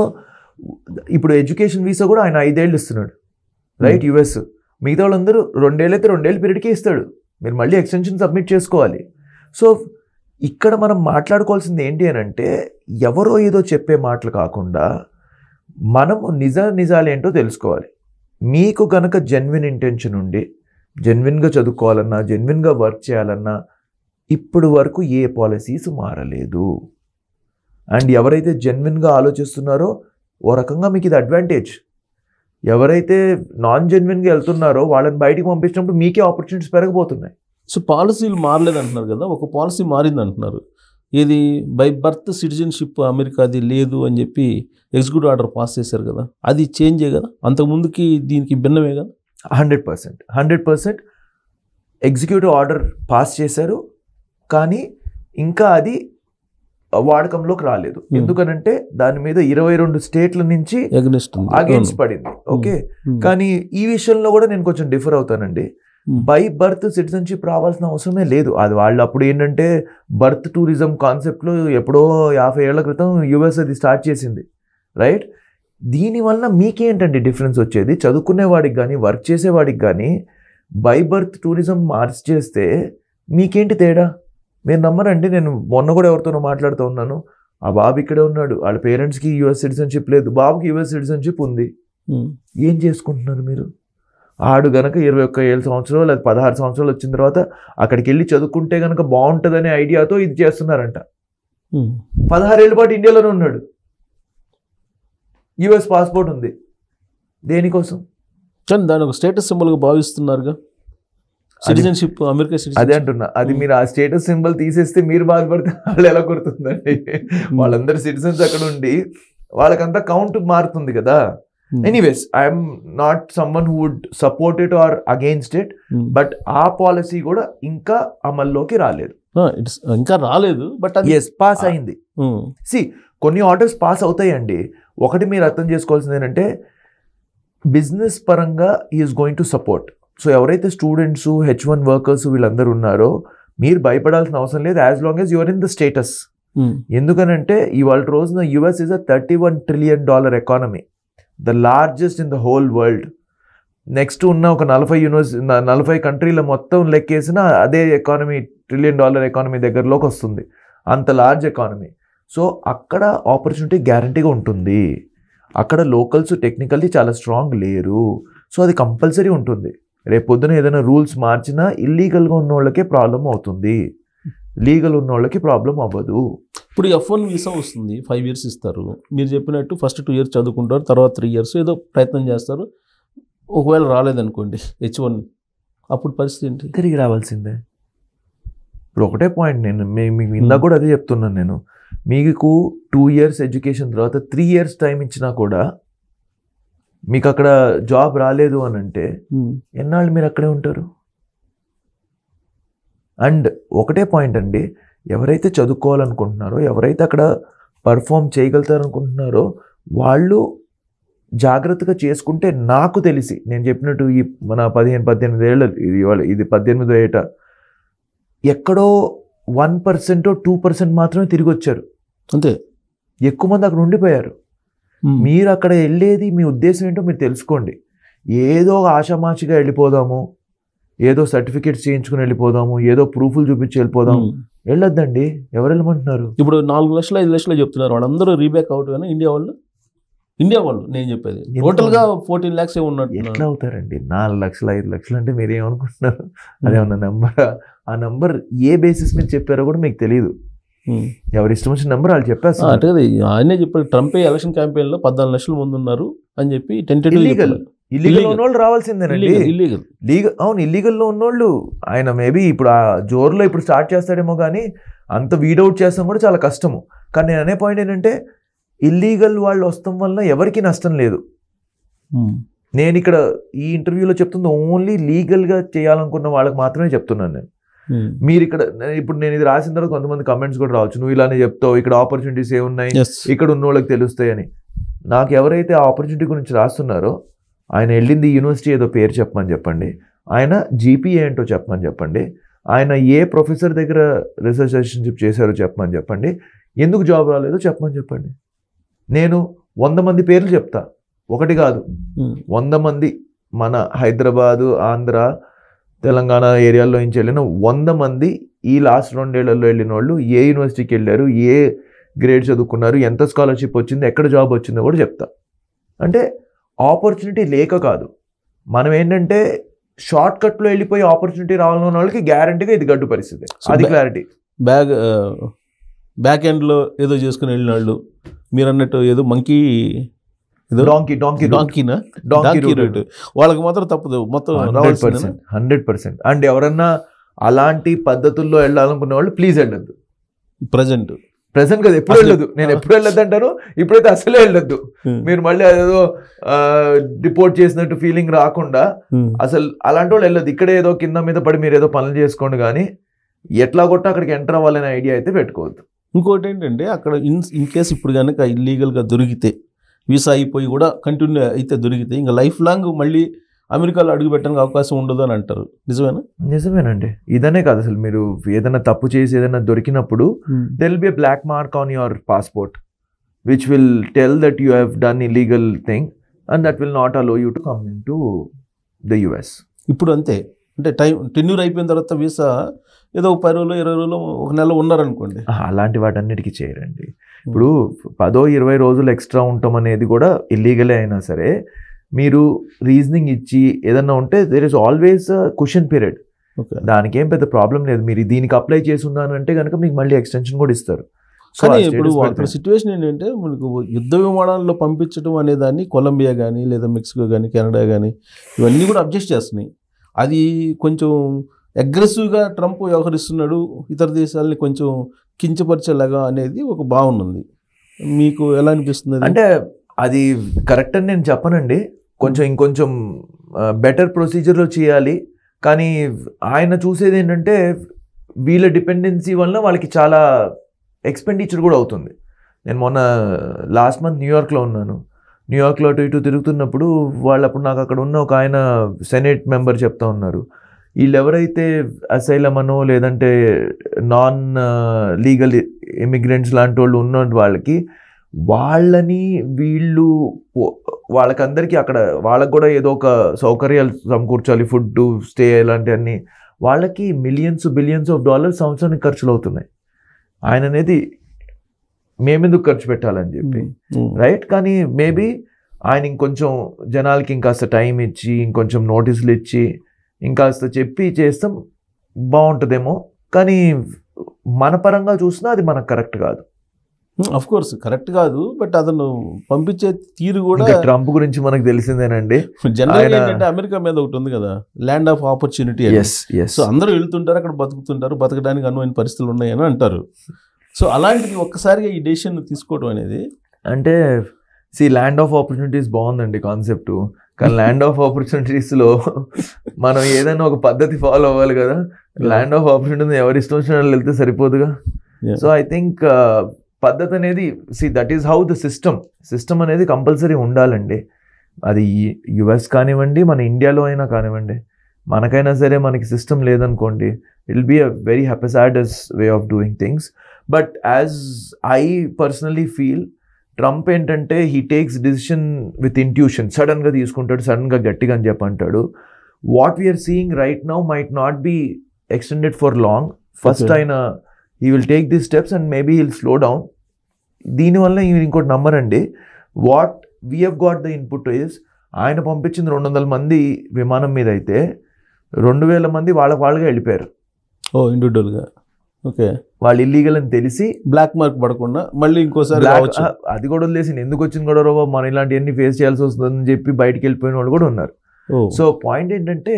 ఇప్పుడు ఎడ్యుకేషన్ వీసా కూడా ఆయన 5 ఏళ్ళు ఇస్తున్నాడు, రైట్? US మిగతా వాళ్ళందరూ 2 ఏళ్ళు అయితే 2 ఏళ్ళ పీరియడ్కే ఇస్తాడు. మీరు మళ్ళీ ఎక్స్టెన్షన్ సబ్మిట్ చేసుకోవాలి. సో ఇక్కడ మనం మాట్లాడుకోవాల్సింది ఏంటి అని అంటే, ఎవరో ఏదో చెప్పే మాటలు కాకుండా మనము నిజాలు ఏంటో తెలుసుకోవాలి. మీకు కనుక జెన్యున్ ఇంటెన్షన్ ఉండి జెన్యున్గా చదువుకోవాలన్నా, జెన్యున్గా వర్క్ చేయాలన్నా ఇప్పుడు వరకు ఏ పాలసీస్ మారలేదు. అండ్ ఎవరైతే జెన్యున్గా ఆలోచిస్తున్నారో ఓ రకంగా మీకు ఇది అడ్వాంటేజ్. ఎవరైతే నాన్ జెన్యున్గా వెళ్తున్నారో వాళ్ళని బయటికి పంపించినప్పుడు మీకే ఆపర్చునిటీస్ పెరగబోతున్నాయి. సో పాలసీలు మారలేదు అంటున్నారు కదా, ఒక పాలసీ మారింది అంటున్నారు. ఇది బై బర్త్ సిటిజన్షిప్ అమెరికాది లేదు అని చెప్పి ఎగ్జిక్యూటివ్ ఆర్డర్ పాస్ చేశారు కదా, అది చేంజే కదా, అంతకుముందుకి దీనికి భిన్నమే కదా? 100% ఎగ్జిక్యూటివ్ ఆర్డర్ పాస్ చేశారు, కానీ ఇంకా అది వాడకంలోకి రాలేదు. ఎందుకనంటే దాని మీద 22 స్టేట్ల నుంచి అగేన్స్ట్ పడింది. ఓకే, కానీ ఈ విషయంలో కూడా నేను కొంచెం డిఫర్ అవుతానండి. బై బర్త్ సిటిజన్షిప్ రావాల్సిన అవసరమే లేదు. అది వాళ్ళు అప్పుడు ఏంటంటే బర్త్ టూరిజం కాన్సెప్ట్లో ఎప్పుడో 50 ఏళ్ల క్రితం US అది స్టార్ట్ చేసింది, రైట్? దీనివల్ల మీకేంటండి డిఫరెన్స్ వచ్చేది? చదువుకునేవాడికి కానీ వర్క్ చేసేవాడికి కానీ బై బర్త్ టూరిజం మార్చి చేస్తే మీకేంటి తేడా? మీరు నమ్మరండి, నేను మొన్న కూడా ఎవరితోనో మాట్లాడుతూ ఉన్నాను. ఆ బాబు ఇక్కడే ఉన్నాడు, వాళ్ళ పేరెంట్స్కి US సిటిజన్షిప్ లేదు, బాబుకి US సిటిజన్షిప్ ఉంది. ఏం చేసుకుంటున్నారు మీరు? ఆడు గనక 21 సంవత్సరాలు లేదా 16 సంవత్సరాలు వచ్చిన తర్వాత అక్కడికి వెళ్ళి చదువుకుంటే కనుక బాగుంటుందనే ఐడియాతో ఇది చేస్తున్నారంట. 16 ఏళ్ళ పాటు ఇండియాలోనే ఉన్నాడు, US పాస్పోర్ట్ ఉంది. దేనికోసం? కానీ దాని ఒక స్టేటస్ సింబల్గా భావిస్తున్నారుగా సిటిజన్షిప్, అమెరికా సిటిజన్. అదే అంటున్నా, అది మీరు ఆ స్టేటస్ సింబల్ తీసేస్తే మీరు బాధపడితే వాళ్ళు ఎలా గుర్తుందండి? వాళ్ళందరూ సిటిజన్స్ అక్కడ ఉండి వాళ్ళకంతా కౌంట్ మారుతుంది కదా. Anyways, I'm not someone who would support it or against it, but ఆ పాలసీ కూడా ఇంకా అమల్లోకి రాలేదు. ఇంకా రాలేదు, బట్ ఎస్ పాస్ అయింది. కొన్ని ఆర్డర్స్ పాస్ అవుతాయండి. ఒకటి మీరు అర్థం చేసుకోవాల్సింది ఏంటంటే, బిజినెస్ పరంగా is going to support. So ఎవరైతే స్టూడెంట్స్, H1 వర్కర్స్ వీళ్ళందరూ ఉన్నారో మీరు భయపడాల్సిన అవసరం లేదు, as long as your in the status. ఎందుకనంటే ఇవాళ రోజున US is a $31 trillion economy, the largest in the whole world. Next ఉన్న ఒక 40 కంట్రీల మొత్తం లెక్కేసిన అదే ఎకానమీ $1 trillion ఎకానమీ దగ్గరలోకి వస్తుంది, అంత లార్జ్ ఎకానమీ. సో అక్కడ ఆపర్చునిటీ గ్యారంటీగా ఉంటుంది. అక్కడ లోకల్స్ టెక్నికల్లీ చాలా స్ట్రాంగ్ లేరు, సో అది కంపల్సరీ ఉంటుంది. రేపు పొద్దున ఏదైనా రూల్స్ మార్చినా ఇల్లీగల్గా ఉన్న వాళ్ళకే ప్రాబ్లం అవుతుంది, లీగల్ ఉన్న వాళ్ళకి ప్రాబ్లం అవ్వదు. ఇప్పుడు F1 వీసా వస్తుంది, 5 years ఇస్తారు. మీరు చెప్పినట్టు ఫస్ట్ 2 years చదువుకుంటారు, తర్వాత 3 years ఏదో ప్రయత్నం చేస్తారు. ఒకవేళ రాలేదనుకోండి H1, అప్పుడు పరిస్థితి ఏంటి? తిరిగి రావాల్సిందే. ఇప్పుడు ఒకటే పాయింట్, నేను మీకు ఇందాక కూడా అదే చెప్తున్నాను. నేను మీకు 2 years ఎడ్యుకేషన్ తర్వాత 3 years టైం ఇచ్చినా కూడా మీకు అక్కడ జాబ్ రాలేదు అని అంటే ఎన్నాళ్ళు మీరు అక్కడే ఉంటారు? అండ్ ఒకటే పాయింట్ అండి, ఎవరైతే చదువుకోవాలనుకుంటున్నారో, ఎవరైతే అక్కడ పర్ఫామ్ చేయగలుగుతారనుకుంటున్నారో వాళ్ళు జాగ్రత్తగా చేసుకుంటే, నాకు తెలిసి నేను చెప్పినట్టు ఈ మన 18 ఏళ్ళ ఇది 18వ ఏట ఎక్కడో 1% 2% మాత్రమే తిరిగి వచ్చారు. అంతే, ఎక్కువ మంది అక్కడ ఉండిపోయారు. మీరు అక్కడ వెళ్ళేది మీ ఉద్దేశం ఏంటో మీరు తెలుసుకోండి. ఏదో ఆషామాషిగా వెళ్ళిపోదాము, ఏదో సర్టిఫికేట్స్ చేయించుకుని వెళ్ళిపోదాము, ఏదో ప్రూఫ్లు చూపించి వెళ్ళిపోదాము, వెళ్ళొద్దండి. ఎవరు వెళ్ళమంటున్నారు? ఇప్పుడు 4 లక్షలు 5 లక్షలు చెప్తున్నారు వాళ్ళందరూ రీబ్యాక్ అవుట్ కానీ ఇండియా వాళ్ళు నేను చెప్పేది టోటల్గా 14 lakhs ఉన్నట్టు. ఎట్లా అవుతారండి? 4 లక్షలు 5 లక్షలు అంటే మీరు ఏమనుకుంటున్నారు? అదేమన్నా నెంబర్? ఆ నెంబర్ ఏ బేసిస్ మీద చెప్పారో కూడా మీకు తెలియదు. ఎవరి ఇష్టం వచ్చిన నెంబర్ వాళ్ళు చెప్పేస్తారు. అంటే ఆయనే చెప్పారు, ట్రంప్ ఎలక్షన్ క్యాంపెయిన్ లో 14 లక్షల మంది ఉన్నారు అని చెప్పి ఇల్లీగల్ ఉన్నోళ్ళు రావాల్సిందేనండి. అవును, ఇల్లీగల్లో ఉన్నోళ్ళు ఆయన మేబీ ఇప్పుడు ఆ జోరులో ఇప్పుడు స్టార్ట్ చేస్తాడేమో, కానీ అంత వీడౌట్ చేస్తాం కూడా చాలా కష్టము. కానీ నేను అనే పాయింట్ ఏంటంటే, ఇల్లీగల్ వాళ్ళు వస్తాం వల్ల ఎవరికి నష్టం లేదు. నేను ఇక్కడ ఈ ఇంటర్వ్యూలో చెప్తుంది ఓన్లీ లీగల్గా చేయాలనుకున్న వాళ్ళకి మాత్రమే చెప్తున్నాను నేను. మీరు ఇక్కడ ఇప్పుడు నేను ఇది రాసిన తర్వాత కొంతమంది కమెంట్స్ కూడా రావచ్చు, నువ్వు ఇలానే చెప్తావు, ఇక్కడ ఆపర్చునిటీస్ ఏమున్నాయి, ఇక్కడ ఉన్న వాళ్ళకి తెలుస్తాయని. నాకు ఎవరైతే ఆ ఆపర్చునిటీ గురించి రాస్తున్నారో ఆయన వెళ్ళింది యూనివర్సిటీ ఏదో పేరు చెప్పమని చెప్పండి, ఆయన జీపీఏ ఏంటో చెప్పమని చెప్పండి, ఆయన ఏ ప్రొఫెసర్ దగ్గర రీసెర్చ్ అసిస్టెంట్షిప్ చేశారో చెప్పమని చెప్పండి, ఎందుకు జాబ్ రాలేదో చెప్పమని చెప్పండి. నేను 100 మంది పేర్లు చెప్తా, ఒకటి కాదు 100 మంది, మన హైదరాబాదు, ఆంధ్ర, తెలంగాణ ఏరియాల్లో నుంచి వెళ్ళిన 100 మంది ఈ లాస్ట్ 2 ఏళ్లలో వెళ్ళిన వాళ్ళు ఏ యూనివర్సిటీకి వెళ్ళారు, ఏ గ్రేడ్ చదువుకున్నారు, ఎంత స్కాలర్షిప్ వచ్చింది, ఎక్కడ జాబ్ వచ్చిందో కూడా చెప్తా. అంటే ఆపర్చునిటీ లేక కాదు, మనం ఏంటంటే షార్ట్ కట్లో వెళ్ళిపోయి ఆపర్చునిటీ రావాలన్న వాళ్ళకి గ్యారంటీగా ఇది గడ్డు పరిస్థితి. అది క్లారిటీ. బ్యాక్ ఎండ్లో ఏదో చేసుకుని వెళ్ళిన వాళ్ళు, మీరు అన్నట్టు ఏదో మంకీ రూట్, వాళ్ళకి మాత్రం తప్పదు మొత్తం 100%. అండ్ ఎవరన్నా అలాంటి పద్ధతుల్లో వెళ్ళాలనుకునే వాళ్ళు ప్లీజ్ వెళ్ళొద్దు. ప్రజెంట్ కదా, ఎప్పుడు వెళ్ళదు. నేను ఎప్పుడు వెళ్ళొద్దు అంటాను, ఇప్పుడైతే అసలే వెళ్ళొద్దు. మీరు మళ్ళీ అదేదో డిపోర్ట్ చేసినట్టు ఫీలింగ్ రాకుండా అసలు అలాంటి వాళ్ళు వెళ్ళదు. ఇక్కడే ఏదో కింద మీద పడి మీరు ఏదో పనులు చేసుకోండి, కానీ ఎట్లా కొట్ట అక్కడికి ఎంటర్ అవ్వాలనే ఐడియా అయితే పెట్టుకోవద్దు. ఇంకోటి ఏంటంటే, అక్కడ ఇన్ కేసు ఇప్పుడు కనుక ఇల్లీగల్గా దొరికితే, వీసా అయిపోయి కూడా కంటిన్యూ అయితే దొరికితే, ఇంకా లైఫ్ లాంగ్ మళ్ళీ అమెరికాలో అడుగు పెట్టడానికి అవకాశం ఉండదు అని అంటారు. నిజమేనా? నిజమేనండి. ఇదనే కాదు, అసలు మీరు ఏదైనా తప్పు చేసి ఏదైనా దొరికినప్పుడు there will be a black mark on your passport which will tell that you have done illegal thing and that will not allow you to come into the US. ఇప్పుడు అంతే, అంటే టెన్యూర్ అయిపోయిన తర్వాత వీసా ఏదో 10 రోజులు 20 రోజులు 1 నెల ఉన్నారనుకోండి, అలాంటి వాటన్నిటికీ చేయరండి. ఇప్పుడు 10-20 రోజులు ఎక్స్ట్రా ఉంటాం అనేది కూడా ఇల్లీగలే అయినా సరే, మీరు రీజనింగ్ ఇచ్చి ఏదన్నా ఉంటే there is always question period. దానికి ఏం పెద్ద ప్రాబ్లం లేదు. మీరు దీనికి అప్లై చేసి ఉన్నానంటే కనుక మీకు మళ్ళీ ఎక్స్టెన్షన్ కూడా ఇస్తారు. కానీ ఇప్పుడు అక్కడ సిచ్యువేషన్ ఏంటంటే, మనకు యుద్ధ విమానాల్లో పంపించడం అనే దాన్ని కొలంబియా కానీ లేదా మెక్సికో కానీ కెనడా కానీ ఇవన్నీ కూడా అబ్జెక్ట్ చేస్తున్నాయి. అది కొంచెం అగ్రెసివ్గా ట్రంప్ వ్యవహరిస్తున్నాడు, ఇతర దేశాలని కొంచెం కించపరిచేలాగా అనేది ఒక భావన ఉంది. మీకు ఎలా అనిపిస్తుంది? అంటే అది కరెక్ట్ అని నేను చెప్పనండి, ఇంకొంచెం బెటర్ ప్రొసీజర్లో చేయాలి. కానీ ఆయన చూసేది ఏంటంటే, వీళ్ళ డిపెండెన్సీ వల్ల వాళ్ళకి చాలా ఎక్స్పెండిచర్ కూడా అవుతుంది. నేను మొన్న లాస్ట్ మంత్ న్యూయార్క్లో ఉన్నాను. న్యూయార్క్లో అటు ఇటు తిరుగుతున్నప్పుడు అప్పుడు నాకు అక్కడ ఉన్న ఒక ఆయన సెనేట్ మెంబర్ చెప్తా ఉన్నారు, వీళ్ళు ఎవరైతే అసైలం అనో లేదంటే నాన్ లీగల్ ఇమిగ్రెంట్స్ లాంటి వాళ్ళు ఉన్న వాళ్ళని వీళ్ళు వాళ్ళకందరికీ అక్కడ వాళ్ళకు కూడా ఏదో ఒక సౌకర్యాలు సమకూర్చాలి, ఫుడ్, స్టే, ఇలాంటివన్నీ. వాళ్ళకి బిలియన్స్ ఆఫ్ డాలర్స్ సంవత్సరానికి ఖర్చులు అవుతున్నాయి. ఆయన అనేది మేమెందుకు ఖర్చు పెట్టాలని చెప్పి, రైట్? కానీ మేబీ ఆయన ఇంకొంచెం జనాలకి ఇంకాస్త టైం ఇచ్చి, ఇంకొంచెం నోటీసులు ఇచ్చి, ఇంకాస్త చెప్పి చేస్తాం బాగుంటుందేమో. కానీ మన పరంగా చూసినా అది మనకు కరెక్ట్ కాదు. అఫ్ కోర్స్ కరెక్ట్ కాదు, బట్ అతను పంపించే తీరు కూడా. ట్రంప్ గురించి మనకు తెలిసిందేనండి, జనరల్ ఏంటంటే అమెరికా మీద ఒకటి ఉంది కదా, ల్యాండ్ ఆఫ్ ఆపర్చునిటీ. సో అందరూ వెళ్తుంటారు, అక్కడ బతుకుతుంటారు, బతకడానికి అనువైన పరిస్థితులు ఉన్నాయని అంటారు. సో అలాంటిది ఒక్కసారిగా ఈ డెసిషన్ తీసుకోవడం అనేది అంటే ల్యాండ్ ఆఫ్ ఆపర్చునిటీస్ బాగుందండి కాన్సెప్ట్, కానీ ల్యాండ్ ఆఫ్ ఆపర్చునిటీస్లో మనం ఏదైనా ఒక పద్ధతి ఫాలో అవ్వాలి కదా. ల్యాండ్ ఆఫ్ ఆపర్చునిటీస్ ఎవరి ఇష్టం వచ్చిన వాళ్ళు వెళ్తే సరిపోదుగా. సో ఐ థింక్ పద్ధతి అనేది that is how the system అనేది కంపల్సరీ ఉండాలండి. అది యుఎస్ కానివ్వండి, మన ఇండియాలో అయినా కానివ్వండి, మనకైనా సరే మనకి సిస్టమ్ లేదనుకోండి, it will be a very haphazardous way of doing things. But as I personally feel, Trump ఏంటంటే he takes decision with intuition. సడన్గా తీసుకుంటాడు, సడన్గా గట్టిగా అని చెప్పంటాడు. What we are seeing right now might not be extended for long. First ఆయన he will take this steps and maybe he'll slow down. దీనివల్ల ఇంకోటి నమ్మరండి, what we have got the input is, ఆయన పంపించింది 200 మంది విమానం మీద అయితే 2000 మంది వాళ్ళగా వెళ్ళిపోయారు. ఇండివిజువల్గా. ఓకే, వాళ్ళు ఇల్లీగల్ అని తెలిసి బ్లాక్ మార్క్ పడకుండా మళ్ళీ ఇంకోసారి అది కూడా వదిలేసి ఎందుకు వచ్చింది కూడా రోబో మనం ఇలాంటివన్నీ ఫేస్ చేయాల్సి వస్తుందని చెప్పి బయటికి వెళ్ళిపోయిన వాళ్ళు కూడా ఉన్నారు. సో పాయింట్ ఏంటంటే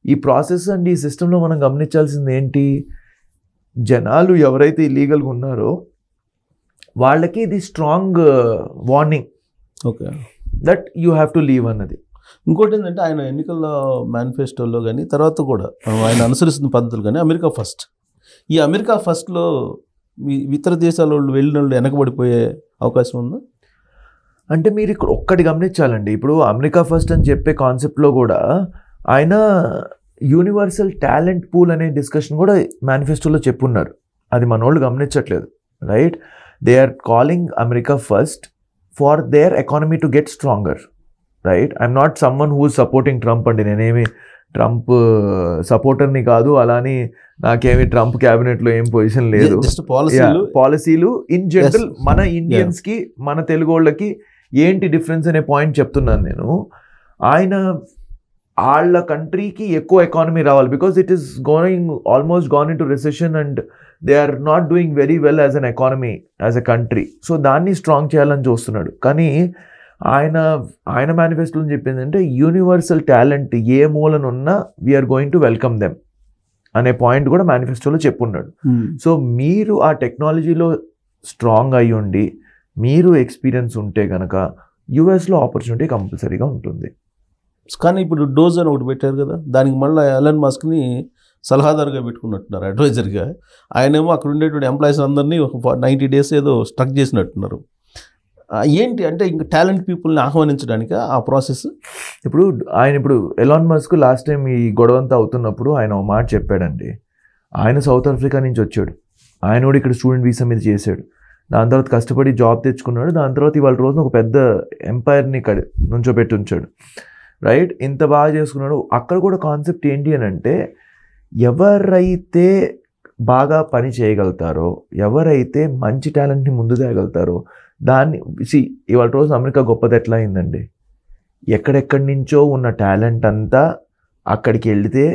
ఈ ప్రాసెస్ అండ్ ఈ సిస్టంలో మనం గమనించాల్సింది ఏంటి, జనాలు ఎవరైతే ఇల్లీగల్గా ఉన్నారో వాళ్ళకి ఇది strong warning, okay, that you have to leave అన్నది. ఇంకోటి ఏంటంటే ఆయన ఎన్నికల మేనిఫెస్టోలో కానీ తర్వాత కూడా ఆయన అనుసరిస్తున్న పద్ధతులు కానీ అమెరికా ఫస్ట్. ఈ అమెరికా ఫస్ట్లో ఇతర దేశాల వాళ్ళు వెళ్ళిన వాళ్ళు వెనకబడిపోయే అవకాశం ఉందా? అంటే మీరు ఇక్కడ ఒక్కటి గమనించాలండి, ఇప్పుడు అమెరికా ఫస్ట్ అని చెప్పే కాన్సెప్ట్లో కూడా ఆయన యూనివర్సల్ టాలెంట్ పూల్ అనే డిస్కషన్ కూడా మేనిఫెస్టోలో చెప్పున్నారు. అది మన వాళ్ళు గమనించట్లేదు, right? They are calling America first for their economy to get stronger, right? I'm not someone who supporting Trump అండి, నేనేమి ట్రంప్ సపోర్టర్ని కాదు, అలాని నాకేమి ట్రంప్ క్యాబినెట్లో ఏం పొజిషన్ లేదు. పాలసీలు ఇన్ జనరల్ మన ఇండియన్స్కి, మన తెలుగు వాళ్ళకి ఏంటి డిఫరెన్స్ అనే పాయింట్ చెప్తున్నాను నేను. ఆయన వాళ్ళ కంట్రీకి ఎక్కువ ఎకానమీ రావాలి, because it is almost gone into recession and they are not doing very well as an economy, as a country. So దాన్ని స్ట్రాంగ్ చేయాలని చూస్తున్నాడు. కానీ ఆయన మేనిఫెస్టోలో చెప్పింది అంటే యూనివర్సల్ టాలెంట్ ఏ మూలనున్నా we're going to welcome them అనే పాయింట్ కూడా మేనిఫెస్టోలో చెప్పున్నాడు. సో మీరు ఆ టెక్నాలజీలో స్ట్రాంగ్ అయ్యి ఉండి మీరు ఎక్స్పీరియన్స్ ఉంటే కనుక యుఎస్లో ఆపర్చునిటీ కంపల్సరీగా ఉంటుంది. కానీ ఇప్పుడు డోజ్ అని ఒకటి పెట్టారు కదా, దానికి మళ్ళీ ఎలన్ మస్క్ని సలహాదారుగా పెట్టుకున్నట్టున్నారు, అడ్వైజర్గా. ఆయనేమో అక్కడ ఉండేటువంటి ఎంప్లాయీస్ అందరినీ ఒక 90 days ఏదో స్ట్రక్ చేసినట్టున్నారు. ఏంటి అంటే ఇంకా టాలెంట్ పీపుల్ని ఆహ్వానించడానికి ఆ ప్రాసెస్. ఇప్పుడు ఎలాన్ మస్క్ లాస్ట్ టైం ఈ గొడవంతా అవుతున్నప్పుడు ఆయన ఒక మాట చెప్పాడండి. ఆయన సౌత్ ఆఫ్రికా నుంచి వచ్చాడు, ఆయన కూడా ఇక్కడ స్టూడెంట్ వీసా మీద చేశాడు, దాని తర్వాత కష్టపడి జాబ్ తెచ్చుకున్నాడు, దాని తర్వాత ఇవాళ రోజున ఒక పెద్ద ఎంపైర్ని నుంచో పెట్టి ఉంచాడు, రైట్? ఇంత బాగా చేసుకున్నాడు. అక్కడ కూడా కాన్సెప్ట్ ఏంటి అని అంటే, ఎవరైతే బాగా పని చేయగలుగుతారో, ఎవరైతే మంచి టాలెంట్ని ముందు తేగలుగుతారో దాన్ని ఇవాళ రోజు అమెరికా గొప్పది ఎట్లా అయిందండి, ఎక్కడెక్కడి నుంచో ఉన్న టాలెంట్ అంతా అక్కడికి వెళితే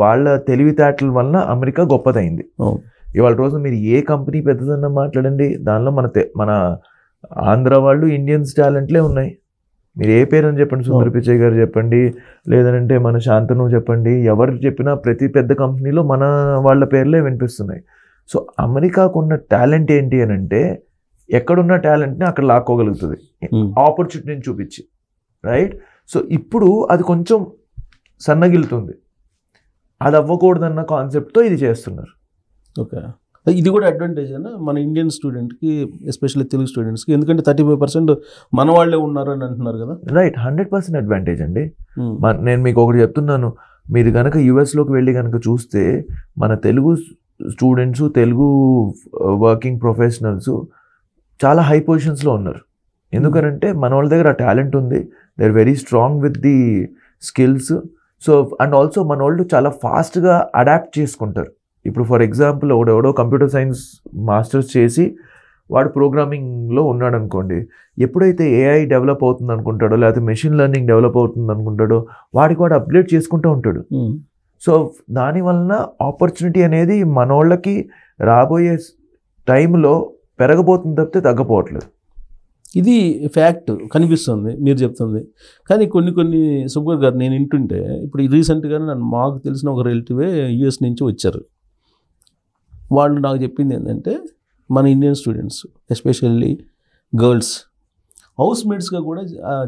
వాళ్ళ తెలివితేటల వలన అమెరికా గొప్పదైంది. ఇవాళ రోజు మీరు ఏ కంపెనీ పెద్దదన్నా మాట్లాడండి, దానిలో మన ఆంధ్ర వాళ్ళు ఇండియన్స్ టాలెంట్లే ఉన్నాయి. మీరు ఏ పేరు అని చెప్పండి, సుందర్ పిచ్చయ్య గారు చెప్పండి, లేదంటే మన శాంతను చెప్పండి, ఎవరు చెప్పినా ప్రతి పెద్ద కంపెనీలో మన వాళ్ళ పేర్లే వినిపిస్తున్నాయి. సో అమెరికాకు ఉన్న టాలెంట్ ఏంటి అని అంటే, ఎక్కడున్న టాలెంట్ని అక్కడ లాక్కోగలుగుతుంది ఆపర్చునిటీని చూపించి, రైట్? సో ఇప్పుడు అది కొంచెం సన్నగిలుతుంది, అది అవ్వకూడదన్న కాన్సెప్ట్తో ఇది చేస్తున్నారు. ఓకే, ఇది కూడా అడ్వాంటేజ్ అన్న మన ఇండియన్ స్టూడెంట్కి, ఎస్పెషల్లీ తెలుగు స్టూడెంట్స్కి, ఎందుకంటే 35% మన వాళ్ళే ఉన్నారు అని అంటున్నారు కదా, రైట్? 100% అడ్వాంటేజ్ అండి. నేను మీకు ఒకటి చెప్తున్నాను, మీరు కనుక యుఎస్లోకి వెళ్ళి కనుక చూస్తే మన Telugu students, Telugu working professionals చాలా హై పొజిషన్స్లో ఉన్నారు. ఎందుకనంటే మన వాళ్ళ దగ్గర ఆ టాలెంట్ ఉంది, they are very strong with the skills. So and also మన వాళ్ళు చాలా ఫాస్ట్గా అడాప్ట్ చేసుకుంటారు. ఇప్పుడు ఫర్ ఎగ్జాంపుల్ ఎవడో కంప్యూటర్ సైన్స్ మాస్టర్స్ చేసి వాడు ప్రోగ్రామింగ్లో ఉన్నాడు అనుకోండి, ఎప్పుడైతే ఏఐ డెవలప్ అవుతుంది అనుకుంటాడో, లేకపోతే మెషిన్ లెర్నింగ్ డెవలప్ అవుతుంది అనుకుంటాడో, వాడికి వాడు అప్డేట్ చేసుకుంటూ ఉంటాడు. సో దానివలన ఆపర్చునిటీ అనేది మన వాళ్ళకి రాబోయే టైంలో పెరగబోతుంది తప్పితే తగ్గపోవట్లేదు. ఇది ఫ్యాక్ట్ కనిపిస్తుంది మీరు చెప్తుంది. కానీ కొన్ని సుబ్బర్ గారు నేను వింటుంటే, ఇప్పుడు రీసెంట్గా మాకు తెలిసిన ఒక రిలేటివే యూఎస్ నుంచి వచ్చారు. వాళ్ళు నాకు చెప్పింది ఏంటంటే మన Indian students especially girls house మేట్స్గా కూడా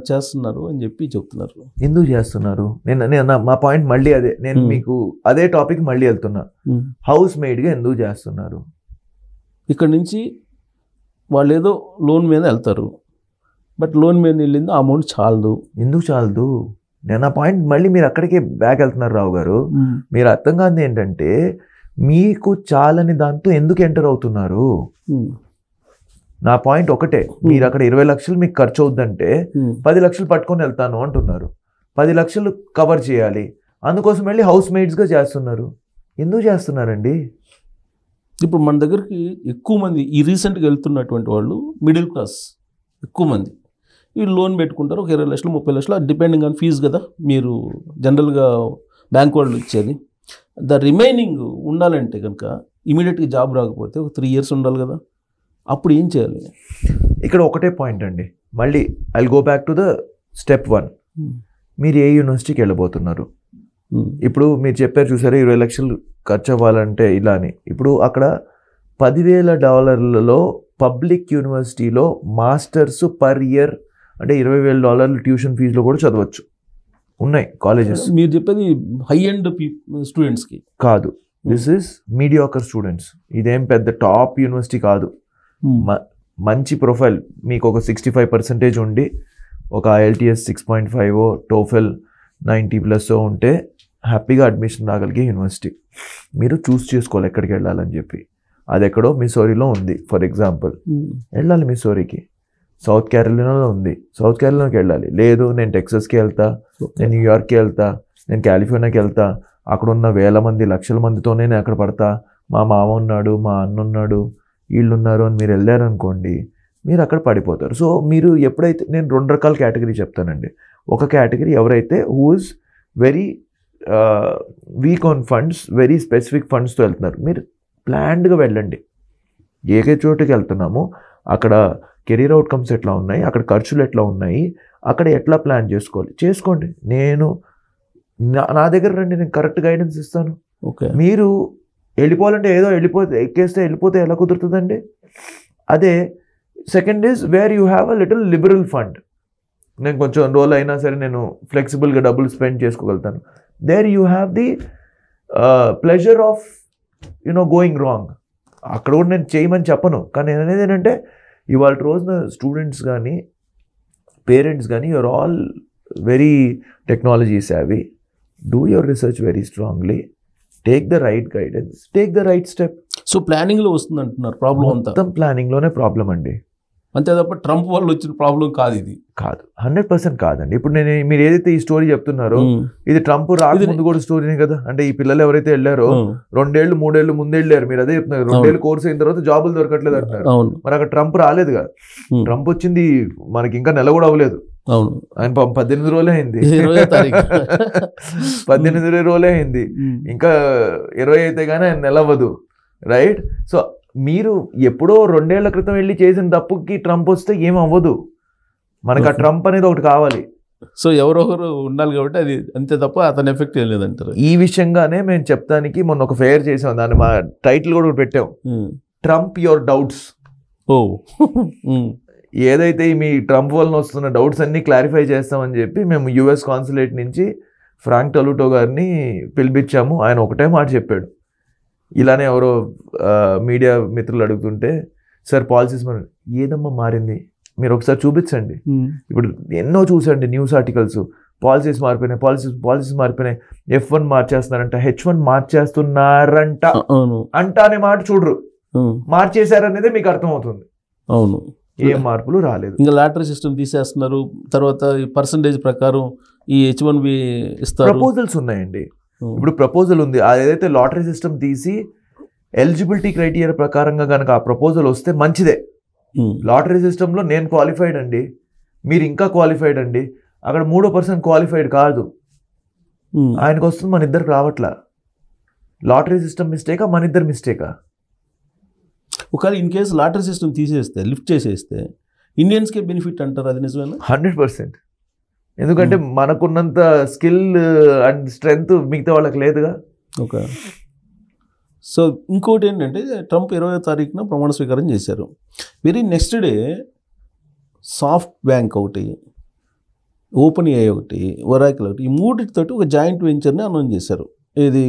చేస్తున్నారు అని చెప్పి చెప్తున్నారు. ఎందుకు చేస్తున్నారు? మా పాయింట్ మళ్ళీ అదే, నేను మీకు అదే టాపిక్ మళ్ళీ వెళ్తున్నా. హౌస్ మేడ్గా ఎందుకు చేస్తున్నారు? ఇక్కడ నుంచి వాళ్ళు ఏదో లోన్ మీద వెళ్తారు, బట్ లోన్ మీద వెళ్ళింది అమౌంట్ చాలదు. ఎందుకు చాలదు? నేను ఆ పాయింట్ మళ్ళీ మీరు అక్కడికే బ్యాక్ వెళ్తున్నారు రావు గారు. మీరు అర్థం కాదు ఏంటంటే మీకు చాలని దాంతో ఎందుకు ఎంటర్ అవుతున్నారు? నా పాయింట్ ఒకటే, మీరు అక్కడ 20 లక్షలు మీకు ఖర్చు అవుద్దంటే 10 లక్షలు పట్టుకొని వెళ్తాను అంటున్నారు. 10 లక్షలు కవర్ చేయాలి, అందుకోసం వెళ్ళి హౌస్ మేట్స్గా చేస్తున్నారు. ఎందుకు చేస్తున్నారండి? ఇప్పుడు మన దగ్గరికి ఎక్కువ మంది ఈ రీసెంట్గా వెళ్తున్నటువంటి వాళ్ళు మిడిల్ క్లాస్ ఎక్కువ మంది. వీళ్ళు లోన్ పెట్టుకుంటారు, ఒక 20 లక్షలు 30 లక్షలు, డిపెండింగ్ ఆన్ ఫీజు కదా మీరు జనరల్గా బ్యాంక్ వాళ్ళు ఇచ్చేది. ద రిమైనింగ్ ఉండాలంటే కనుక ఇమీడియట్గా జాబ్ రాకపోతే ఒక 3 years ఉండాలి కదా, అప్పుడు ఏం చేయాలి? ఇక్కడ ఒకటే పాయింట్ అండి, మళ్ళీ I go back to the step 1. మీరు ఏ యూనివర్సిటీకి వెళ్ళబోతున్నారు? ఇప్పుడు మీరు చెప్పారు చూసారు 20 లక్షలు ఖర్చు అవ్వాలంటే ఇలా అని. ఇప్పుడు అక్కడ $10,000 పబ్లిక్ యూనివర్సిటీలో మాస్టర్స్ పర్ ఇయర్ అంటే $20,000 ట్యూషన్ ఫీజులో కూడా చదవచ్చు, ఉన్నాయి కాలేజెస్. మీరు చెప్పేది హై ఎండ్ స్టూడెంట్స్కి కాదు, దిస్ ఈస్ మీడియాకర్ స్టూడెంట్స్. ఇదేం పెద్ద టాప్ యూనివర్సిటీ కాదు. మంచి ప్రొఫైల్ మీకు ఒక 65% ఉండి ఒక IELTS 6.5 టోఫెల్ 90+ ఉంటే హ్యాపీగా అడ్మిషన్ రాగలిగే యూనివర్సిటీ. మీరు చూస్ చేసుకోవాలి ఎక్కడికి వెళ్ళాలని చెప్పి. అది ఎక్కడో మిసోరీలో ఉంది ఫర్ ఎగ్జాంపుల్, వెళ్ళాలి మిసోరీకి. సౌత్ క్యారోలినాలో ఉంది, సౌత్ క్యారోలినాకి వెళ్ళాలి. లేదు నేను టెక్సస్కి వెళ్తా, నేను న్యూయార్క్కి వెళ్తా, నేను కాలిఫోర్నియాకి వెళ్తా, అక్కడ ఉన్న 1000 మంది 1,00,000 మందితోనే నేను అక్కడ పడతా, మా మామ ఉన్నాడు, మా అన్న ఉన్నాడు, వీళ్ళు ఉన్నారు అని మీరు వెళ్ళారనుకోండి, మీరు అక్కడ పడిపోతారు. సో మీరు ఎప్పుడైతే, నేను 2 రకాల కేటగిరీ చెప్తానండి. ఒక కేటగిరీ ఎవరైతే whose very weak on funds, very specific ఫండ్స్తో వెళ్తున్నారు, మీరు ప్లాన్డ్గా వెళ్ళండి. ఏ చోటుకి వెళ్తున్నామో అక్కడ కెరీర్ అవుట్కమ్స్ ఎట్లా ఉన్నాయి, అక్కడ ఖర్చులు ఎట్లా ఉన్నాయి, అక్కడ ఎట్లా ప్లాన్ చేసుకోండి. నా దగ్గర రండి, నేను కరెక్ట్ గైడెన్స్ ఇస్తాను. ఓకే, మీరు వెళ్ళిపోవాలంటే ఏదో వెళ్ళిపోతే ఎలా కుదురుతుందండి? అదే second is where you have a little liberal fund. నేను కొంచెం రోజులు అయినా సరే నేను ఫ్లెక్సిబుల్గా డబ్బులు స్పెండ్ చేసుకోగలుగుతాను. There you have the pleasure of going wrong. అక్కడ కూడా నేను చేయమని చెప్పను, కానీ నేను అనేది ఏంటంటే ఇవాళ రోజున స్టూడెంట్స్ కానీ పేరెంట్స్ కానీ you're all very technology savvy. Do your research very strongly, take the right guidance, take the right step. So ప్లానింగ్లో వస్తుంది అంటున్నారు ప్రాబ్లం అంతా. మొత్తం ప్లానింగ్లోనే ప్రాబ్లం అండి, అంతే తప్ప ట్రంప్ వల్ల వచ్చిన ప్రాబ్లం కాదు ఇది. కాదు, 100% కాదండి. ఇప్పుడు మీరు ఏదైతే ఈ స్టోరీ చెప్తున్నారో ఇది ట్రంప్ రాకముందు కూడా స్టోరీనే కదా. అంటే ఈ పిల్లలు ఎవరైతే వెళ్ళారో 2 ఏళ్ళు 3 ఏళ్ళు ముందు వెళ్ళారు, మీరు అదే చెప్తున్నారు. 2 ఏళ్ళు కోర్స్ అయిన తర్వాత జాబులు దొరకట్లేదు అంటున్నారు. మరి అక్కడ ట్రంప్ రాలేదు కదా. ట్రంప్ వచ్చింది మనకి ఇంకా నెల కూడా అవ్వలేదు. అవును, ఆయన 18 రోజులే అయింది, 18-20 రోజులే అయింది. ఇంకా 20 అయితే కానీ ఆయన నెల అవ్వదు, రైట్? సో మీరు ఎప్పుడో 2 ఏళ్ల క్రితం వెళ్ళి చేసిన తప్పుకి ట్రంప్ వస్తే ఏం అవ్వదు. మనకు ఆ ట్రంప్ అనేది ఒకటి కావాలి. సో ఎవరొకరు ఉండాలి కాబట్టి అది అంతే తప్ప అతని ఎఫెక్ట్ ఏం లేదంటారు. ఈ విషయంగానే మేము చెప్తానికి మొన్న ఒక ఫెయిర్ చేసాం, దాన్ని మా టైటిల్ కూడా పెట్టాం, ట్రంప్ యువర్ డౌట్స్. ఏదైతే మీ ట్రంప్ వలన వస్తున్న డౌట్స్ అన్ని క్లారిఫై చేస్తామని చెప్పి మేము US కాన్సులేట్ నుంచి ఫ్రాంక్ టలుటో గారిని పిలిపించాము. ఆయన ఒకటే మాట చెప్పాడు. ఇలానే ఎవరో మీడియా మిత్రులు అడుగుతుంటే, సార్ పాలసీస్ ఏదమ్మా మారింది, మీరు ఒకసారి చూపించండి. ఇప్పుడు ఎన్నో చూసండి న్యూస్ ఆర్టికల్స్, పాలసీస్ మారిపోయినాయి, పాలసీస్ మారిపోయినాయి, F1 మార్చేస్తున్నారంట, H1 మార్చేస్తున్నారంట అనే మాట చూడరు. మార్చేశారనేది మీకు అర్థమవుతుంది. అవును, ఏం మార్పులు రాలేదు. ఇంకా లాటరీ సిస్టమ్ తీసేస్తున్నారు. తర్వాత పర్సంటేజ్ ప్రకారం ఈ H1B ఇస్తారు. ప్రపోజల్స్ ఉన్నాయండి. ఇప్పుడు ప్రపోజల్ ఉంది, అదేదైతే లాటరీ సిస్టమ్ తీసి ఎలిజిబిలిటీ క్రైటీరియా ప్రకారంగా కనుక ఆ ప్రపోజల్ వస్తే మంచిదే. లాటరీ సిస్టంలో నేను క్వాలిఫైడ్ అండి, మీరు ఇంకా క్వాలిఫైడ్ అండి, అక్కడ 3వ పర్సన్ క్వాలిఫైడ్ కాదు, ఆయనకు వస్తుంది, మన ఇద్దరికి రావట్లా. లాటరీ సిస్టమ్ మిస్టేకా, మన ఇద్దరు మిస్టేకా? ఒకవేళ ఇన్ కేసు లాటరీ సిస్టమ్ తీసేస్తే, లిఫ్ట్ చేసేస్తే ఇండియన్స్కే బెనిఫిట్ అంటారు, అది నిజమేనా? 100%. ఎందుకంటే మనకున్నంత స్కిల్ అండ్ స్ట్రెంగ్త్ మిగతా వాళ్ళకి లేదుగా. ఓకే, సో ఇంకోటి ఏంటంటే ట్రంప్ 20వ తారీఖున ప్రమాణ స్వీకారం చేశారు. Very next day soft bank ఒకటి, ఓపెన్ ఏఐ ఒకటి, ఒరాకిల్ ఒకటి, ఈ మూడింటితోటి ఒక జాయింట్ వెంచర్ని అనౌన్స్ చేశారు. ఇది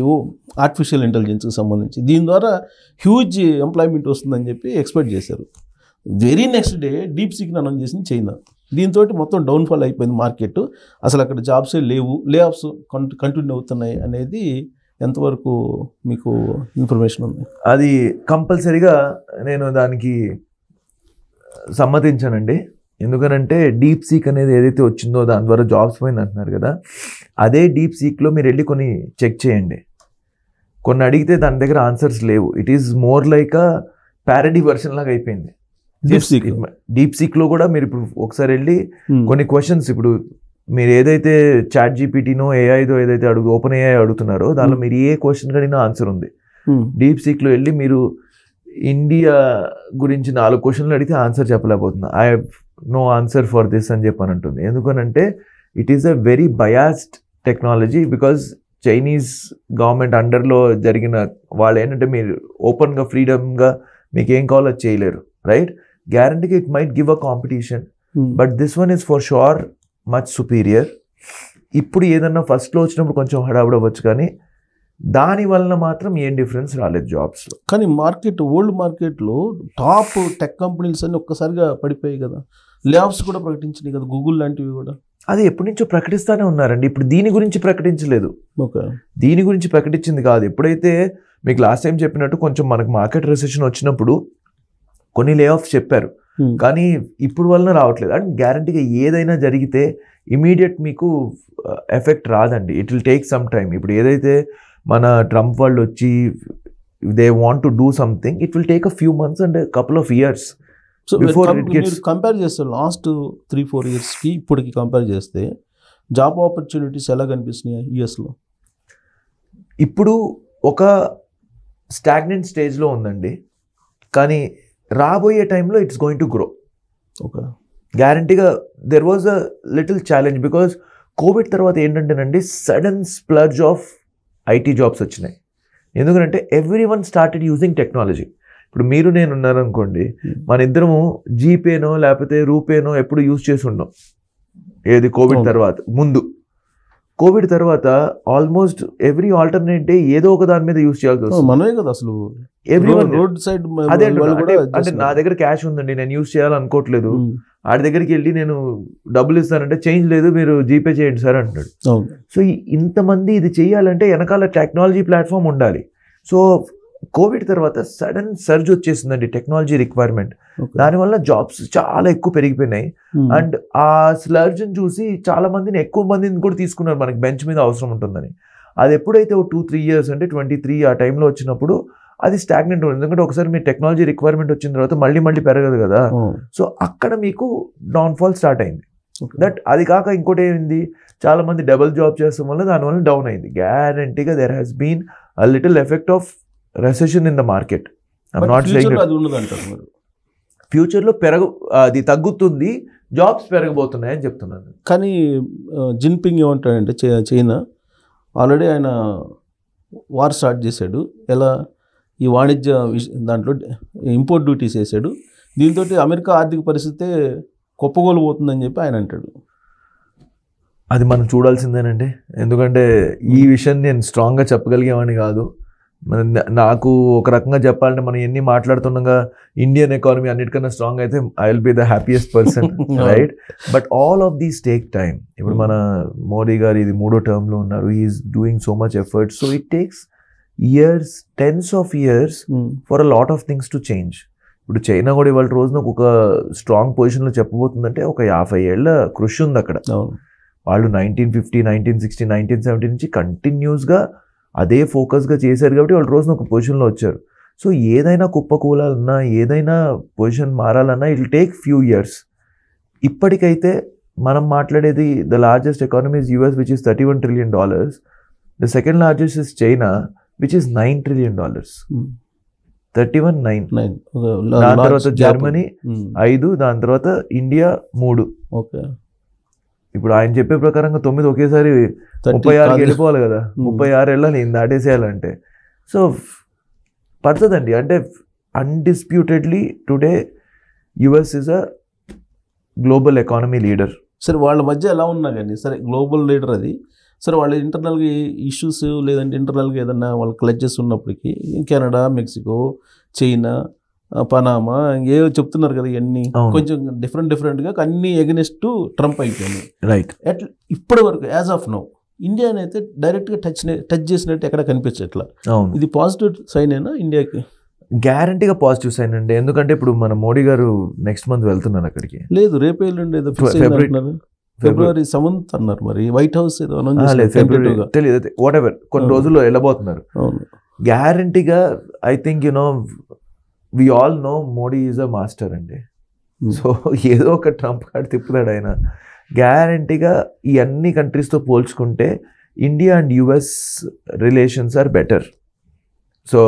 ఆర్టిఫిషియల్ ఇంటెలిజెన్స్కి సంబంధించి. దీని ద్వారా హ్యూజ్ ఎంప్లాయ్మెంట్ వస్తుందని చెప్పి ఎక్స్పెక్ట్ చేశారు. వెరీ నెక్స్ట్ డే డీప్ సీక్ని అనౌన్స్ చేసింది చైనా. దీంతో మొత్తం డౌన్ఫాల్ అయిపోయింది మార్కెట్. అసలు అక్కడ జాబ్సే లేవు, లే ఆఫ్స్ కంటిన్యూ అవుతున్నాయి అనేది ఎంతవరకు మీకు ఇన్ఫర్మేషన్ ఉంది? అది కంపల్సరీగా నేను దానికి సమ్మతించానండి. ఎందుకనంటే డీప్ సీక్ అనేది ఏదైతే వచ్చిందో దాని ద్వారా జాబ్స్ పోయింది అంటున్నారు కదా, అదే డీప్ సీక్లో మీరు వెళ్ళి కొన్ని చెక్ చేయండి. కొన్ని అడిగితే దాని దగ్గర ఆన్సర్స్ లేవు. It is more like a parody version లాగా అయిపోయింది డీప్ సీక్లో కూడా. మీరు ఇప్పుడు ఒకసారి వెళ్ళి కొన్ని క్వశ్చన్స్, ఇప్పుడు మీరు ఏదైతే చాట్ జీపీటీనో ఏఐదో ఏదైతే ఓపెన్ ఏఐ అడుగుతున్నారో దానిలో మీరు ఏ క్వశ్చన్ అడిగినా ఆన్సర్ ఉంది. డీప్ సీక్లో వెళ్ళి మీరు ఇండియా గురించి 4 క్వశ్చన్లు అడిగితే ఆన్సర్ చెప్పలేకపోతున్నా. I have no answer for this అని చెప్పని అంటుంది. ఎందుకనంటే it is a very biased technology. Because Chinese government అండర్లో జరిగిన వాళ్ళు ఏంటంటే మీరు ఓపెన్గా ఫ్రీడమ్గా మీకు ఏం కావాలో అది చేయలేరు, రైట్? గ్యారంటీగా it might give a competition, but this one is for sure much superior. ఇప్పుడు ఏదన్నా ఫస్ట్లో వచ్చినప్పుడు కొంచెం హడావుడవచ్చు, కానీ దాని వలన మాత్రం ఏం డిఫరెన్స్ రాలేదు జాబ్స్లో. కానీ మార్కెట్, ఓల్డ్ మార్కెట్లో టాప్ టెక్ కంపెనీస్ అన్ని ఒక్కసారిగా పడిపోయాయి కదా, లే ఆఫ్స్ కూడా ప్రకటించినాయి కదా, గూగుల్ లాంటివి కూడా. అది ఎప్పటి నుంచో ప్రకటిస్తూనే ఉన్నారండి. ఇప్పుడు దీని గురించి ప్రకటించలేదు. ఓకే, దీని గురించి ప్రకటించింది కాదు. ఎప్పుడైతే మీకు లాస్ట్ టైం చెప్పినట్టు కొంచెం మనకు మార్కెట్ రెసెషన్ వచ్చినప్పుడు కొన్ని లే ఆఫ్స్ చెప్పారు, కానీ ఇప్పుడు వలన రావట్లేదు. అండ్ గ్యారంటీగా ఏదైనా జరిగితే ఇమీడియట్ మీకు ఎఫెక్ట్ రాదండి. It will take some time. ఇప్పుడు ఏదైతే మన ట్రంప్ వాళ్ళు వచ్చి they want to do something, it will take a few months and couple of years. So మీరు కంపేర్ చేస్తే లాస్ట్ 3-4 ఇయర్స్కి ఇప్పటికి కంపేర్ చేస్తే జాబ్ ఆపర్చునిటీస్ ఎలా కనిపిస్తున్నాయి యూఎస్లో? ఇప్పుడు ఒక స్టాగ్నెంట్ స్టేజ్లో ఉందండి, కానీ రాబోయే టైంలో it's going to grow. Okay, గ్యారంటీగా there was a little challenge because COVID తర్వాత ఏంటంటేనండి sudden splurge of IT jobs వచ్చినాయి. ఎందుకంటే everyone started using technology. ఇప్పుడు మీరు నేను ఉన్నారనుకోండి, మన ఇద్దరము జీపేనో లేకపోతే రూపేనో ఎప్పుడు యూజ్ చేసి ఉన్నాం. ఏది కోవిడ్ తర్వాత, ముందు కోవిడ్ తర్వాత ఆల్మోస్ట్ ఎవ్రీ ఆల్టర్నేట్ డే ఏదో ఒక దాని మీద యూజ్ చేయాల్సి వస్తుంది. మనమే కదా అసలు రోడ్ సైడ్. అదే అంటే నా దగ్గర క్యాష్ ఉందండి, నేను యూజ్ చేయాలనుకోవట్లేదు, ఆడి దగ్గరికి వెళ్ళి నేను డబ్బులు ఇస్తానంటే చేంజ్ లేదు, మీరు జీపే చేయండి సార్ అంటాడు. సో ఇంతమంది ఇది చేయాలంటే వెనకాల టెక్నాలజీ ప్లాట్ఫామ్ ఉండాలి. సో కోవిడ్ తర్వాత సడన్ సర్జ్ వచ్చేసిందండి టెక్నాలజీ రిక్వైర్మెంట్. దానివల్ల జాబ్స్ చాలా ఎక్కువ పెరిగిపోయినాయి. అండ్ ఆ స్లర్జ్ని చూసి చాలా మందిని, ఎక్కువ మందిని కూడా తీసుకున్నారు మనకి బెంచ్ మీద అవసరం ఉంటుందని. అది ఎప్పుడైతే 2-3 ఇయర్స్ అంటే 23 ఆ టైంలో వచ్చినప్పుడు అది స్టాగ్నెంట్ ఉంది. ఎందుకంటే ఒకసారి మీ టెక్నాలజీ రిక్వైర్మెంట్ వచ్చిన తర్వాత మళ్ళీ పెరగదు కదా. సో అక్కడ మీకు డౌన్ఫాల్ స్టార్ట్ అయింది. అది కాక ఇంకోటి ఏమైంది, చాలా మంది డబుల్ జాబ్ చేస్తాం వల్ల దానివల్ల డౌన్ అయింది. గ్యారంటీగా there has been a little effect of recession in the market. ఫ్యూచర్లో అది తగ్గుతుంది, జాబ్స్ పెరగబోతున్నాయి అని చెప్తున్నాను. కానీ జిన్పింగ్ ఏమంటాడంటే చైనా ఆల్రెడీ ఆయన వార్ స్టార్ట్ చేశాడు. ఎలా ఈ వాణిజ్య దాంట్లో ఇంపోర్ట్ డ్యూటీస్ వేసాడు. దీంతో అమెరికా ఆర్థిక పరిస్థితే కుప్పగోలుపోతుందని చెప్పి ఆయన అంటాడు. అది మనం చూడాల్సిందేనండి. ఎందుకంటే ఈ విషయం నేను స్ట్రాంగ్గా చెప్పగలిగేవాడిని కాదు. నాకు ఒక రకంగా చెప్పాలంటే మనం ఎన్ని మాట్లాడుతుండగా ఇండియన్ ఎకానమీ అన్నిటికన్నా స్ట్రాంగ్ అయితే I will be the happiest person, right? But all of these take time. ఇప్పుడు మన మోడీ గారు ఇది 3వ టర్మ్లో ఉన్నారు. He's doing so much effort. So it takes years, tens of years for a lot of things to change. ఇప్పుడు చైనా కూడా ఇవాళ రోజున ఒక స్ట్రాంగ్ పొజిషన్లో చెప్పబోతుందంటే ఒక 50 ఏళ్ల కృషి ఉంది అక్కడ. వాళ్ళు 1950, 1960, 1970 నుంచి కంటిన్యూస్గా అదే ఫోకస్గా చేశారు కాబట్టి వాళ్ళు రోజున ఒక పొజిషన్లో వచ్చారు. సో ఏదైనా కుప్పకూలాలన్నా, ఏదైనా పొజిషన్ మారాలన్నా it will take few years. ఇప్పటికైతే మనం మాట్లాడేది the largest economy is US, which is $31 trillion. The second largest is China, which is $9 trillion. 31-9. దాని తర్వాత జర్మనీ 5, దాని తర్వాత ఇండియా 3. ఓకే, ఇప్పుడు ఆయన చెప్పే ప్రకారంగా 9 ఒకేసారి 36 వెళ్ళిపోవాలి కదా. 36 వెళ్ళాలి దాటేసేయాలంటే. సో పడుతుందండి. అంటే undisputedly today US is a global economy leader. సరే వాళ్ళ మధ్య ఎలా ఉన్నా కానీ సరే గ్లోబల్ లీడర్ అది, సరే వాళ్ళ ఇంటర్నల్గా ఇష్యూస్ లేదంటే ఇంటర్నల్గా ఏదన్నా వాళ్ళ క్లచెస్ ఉన్నప్పటికీ కెనడా, మెక్సికో, చైనా, పనామా ఏవో చెప్తున్నారు కదా, ఇవన్నీ కొంచెం డిఫరెంట్గా అన్ని ఎగనెస్ట్ ట్రంప్ అయిపోయింది. రైట్. అట్లా ఇప్పటి వరకు యాజ్ ఆఫ్ నౌ ఇండియాని అయితే డైరెక్ట్గా టచ్ చేసినట్టు ఎక్కడ కనిపించట్లా. ఇది పాజిటివ్ సైన్ అయినా ఇండియాకి? గ్యారంటీగా పాజిటివ్ సైన్ అండి. ఎందుకంటే ఇప్పుడు మన మోడీ గారు నెక్స్ట్ మంత్ వెళ్తున్నారు అక్కడికి. లేదు, రేపు ఎల్లుండి ఏదో ఫిబ్రవరి 7th అన్నారు. మరి వైట్ హౌస్ ఏదో తెలియదు, వాట్ ఎవర్ కొన్ని రోజుల్లో వెళ్ళబోతున్నారు. గ్యారంటీగా I think we all know Modi is a master అండి. సో ఏదో ఒక ట్రంప్ కార్డ్ తిప్పుతాడు ఆయన. గ్యారంటీగా ఈ అన్ని కంట్రీస్తో పోల్చుకుంటే India and US relations are better. So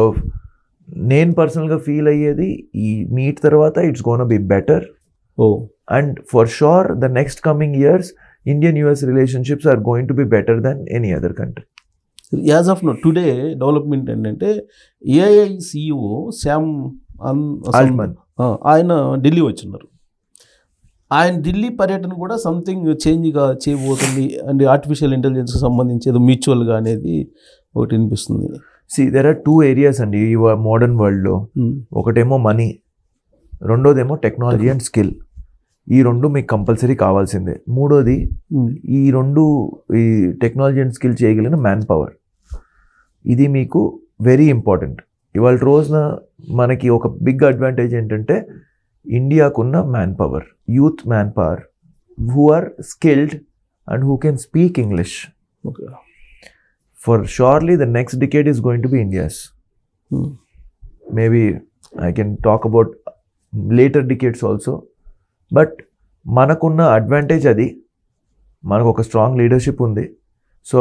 నేను పర్సనల్గా ఫీల్ అయ్యేది ఈ మీట్ తర్వాత it's gonna be better. And for sure the next coming years Indian US relationships are going to be better than any other country. As of now today development ఏంటంటే ఏఐ CEO శామ్ ఆల్ట్మన్ ఆయన ఢిల్లీ వచ్చిన్నారు. ఆయన ఢిల్లీ పర్యటన కూడా సంథింగ్ చేంజ్గా చేయబోతుంది అండ్ ఆర్టిఫిషియల్ ఇంటెలిజెన్స్కి సంబంధించి ఏదో మ్యూచువల్గా అనేది ఒకటి వినిపిస్తుంది. దెర్ ఆర్ 2 areas అండి ఈ మోడర్న్ వరల్డ్లో. ఒకటేమో మనీ, రెండోదేమో టెక్నాలజీ అండ్ స్కిల్. ఈ రెండు మీకు కంపల్సరీ కావాల్సిందే. మూడోది ఈ టెక్నాలజీ అండ్ స్కిల్ చేయగలిగిన మ్యాన్ పవర్. ఇది మీకు వెరీ ఇంపార్టెంట్. ఇవాళ రోజున మనకి ఒక బిగ్ అడ్వాంటేజ్ ఏంటంటే ఇండియాకున్న manpower, youth manpower, who are skilled and who can speak English. For surely the next decade is going to be India's. Maybe I can talk about later decades also. But manakunna advantage adi, manaku oka strong leadership undi. So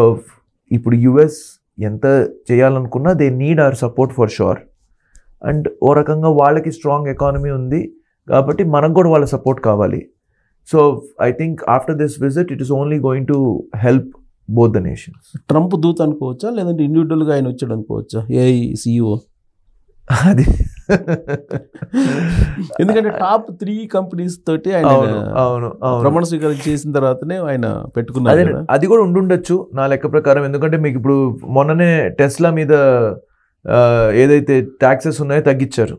ippudu US enta cheyalanunna they need our support for sure. And o rakanga vallaki strong economy undi kabatti manaku kuda valla support kavali. So I think after this visit it is only going to help both the nations. Trump దూత అనుకోవచ్చా లేదంటే ఇండివిజువల్గా ఆయన వచ్చాడు అనుకోవచ్చా ఏఐ CEO? అది ఎందుకంటే టాప్ 3 కంపెనీస్ తోటి ఆయన ప్రమాణ స్వీకారం చేసిన తర్వాతనే ఆయన పెట్టుకున్నారు. అది కూడా ఉండుండొచ్చు నా లెక్క ప్రకారం. ఎందుకంటే మీకు ఇప్పుడు మొన్ననే టెస్లా మీద ఏదైతే ట్యాక్సెస్ ఉన్నాయో తగ్గించారు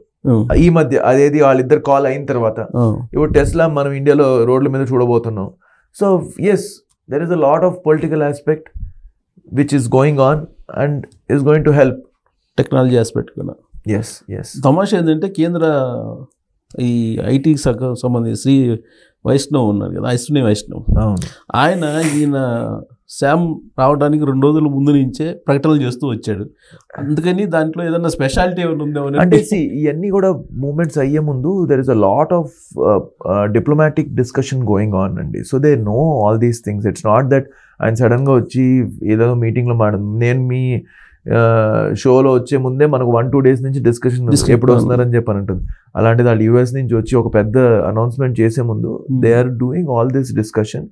ఈ మధ్య. అదేది వాళ్ళిద్దరు కాల్ అయిన తర్వాత ఇప్పుడు టెస్లా మనం ఇండియాలో రోడ్ల మీద చూడబోతున్నాం. So yes, there is a lot of political aspect which is going on and is going to help. Technology aspect కూడా. yes. తమాషా ఏంటంటే కేంద్ర ఈ ఐటీ సంబంధించి శ్రీ వైష్ణవ్ ఉన్నారు కదా, అశ్విని వైష్ణవ్, ఈయన శామ్ రావడానికి 2 రోజుల ముందు నుంచే ప్రకటనలు చేస్తూ వచ్చాడు. అందుకని దాంట్లో ఏదన్నా స్పెషాలిటీ ఏమైనా ఉందేమో అంటే ఇవన్నీ కూడా మూమెంట్స్ అయ్యే ముందు there is a lot of diplomatic discussion going on అండి. So they know all these things. It's not that ఆయన సడన్గా వచ్చి ఏదో మీటింగ్లో నేను మీ షోలో వచ్చే ముందే మనకు 1-2 days నుంచి డిస్కషన్ ఎప్పుడు వస్తున్నారని చెప్పని ఉంటుంది. అలాంటిది వాళ్ళు US నుంచి వచ్చి ఒక పెద్ద అనౌన్స్మెంట్ చేసే ముందు they are doing all this discussion.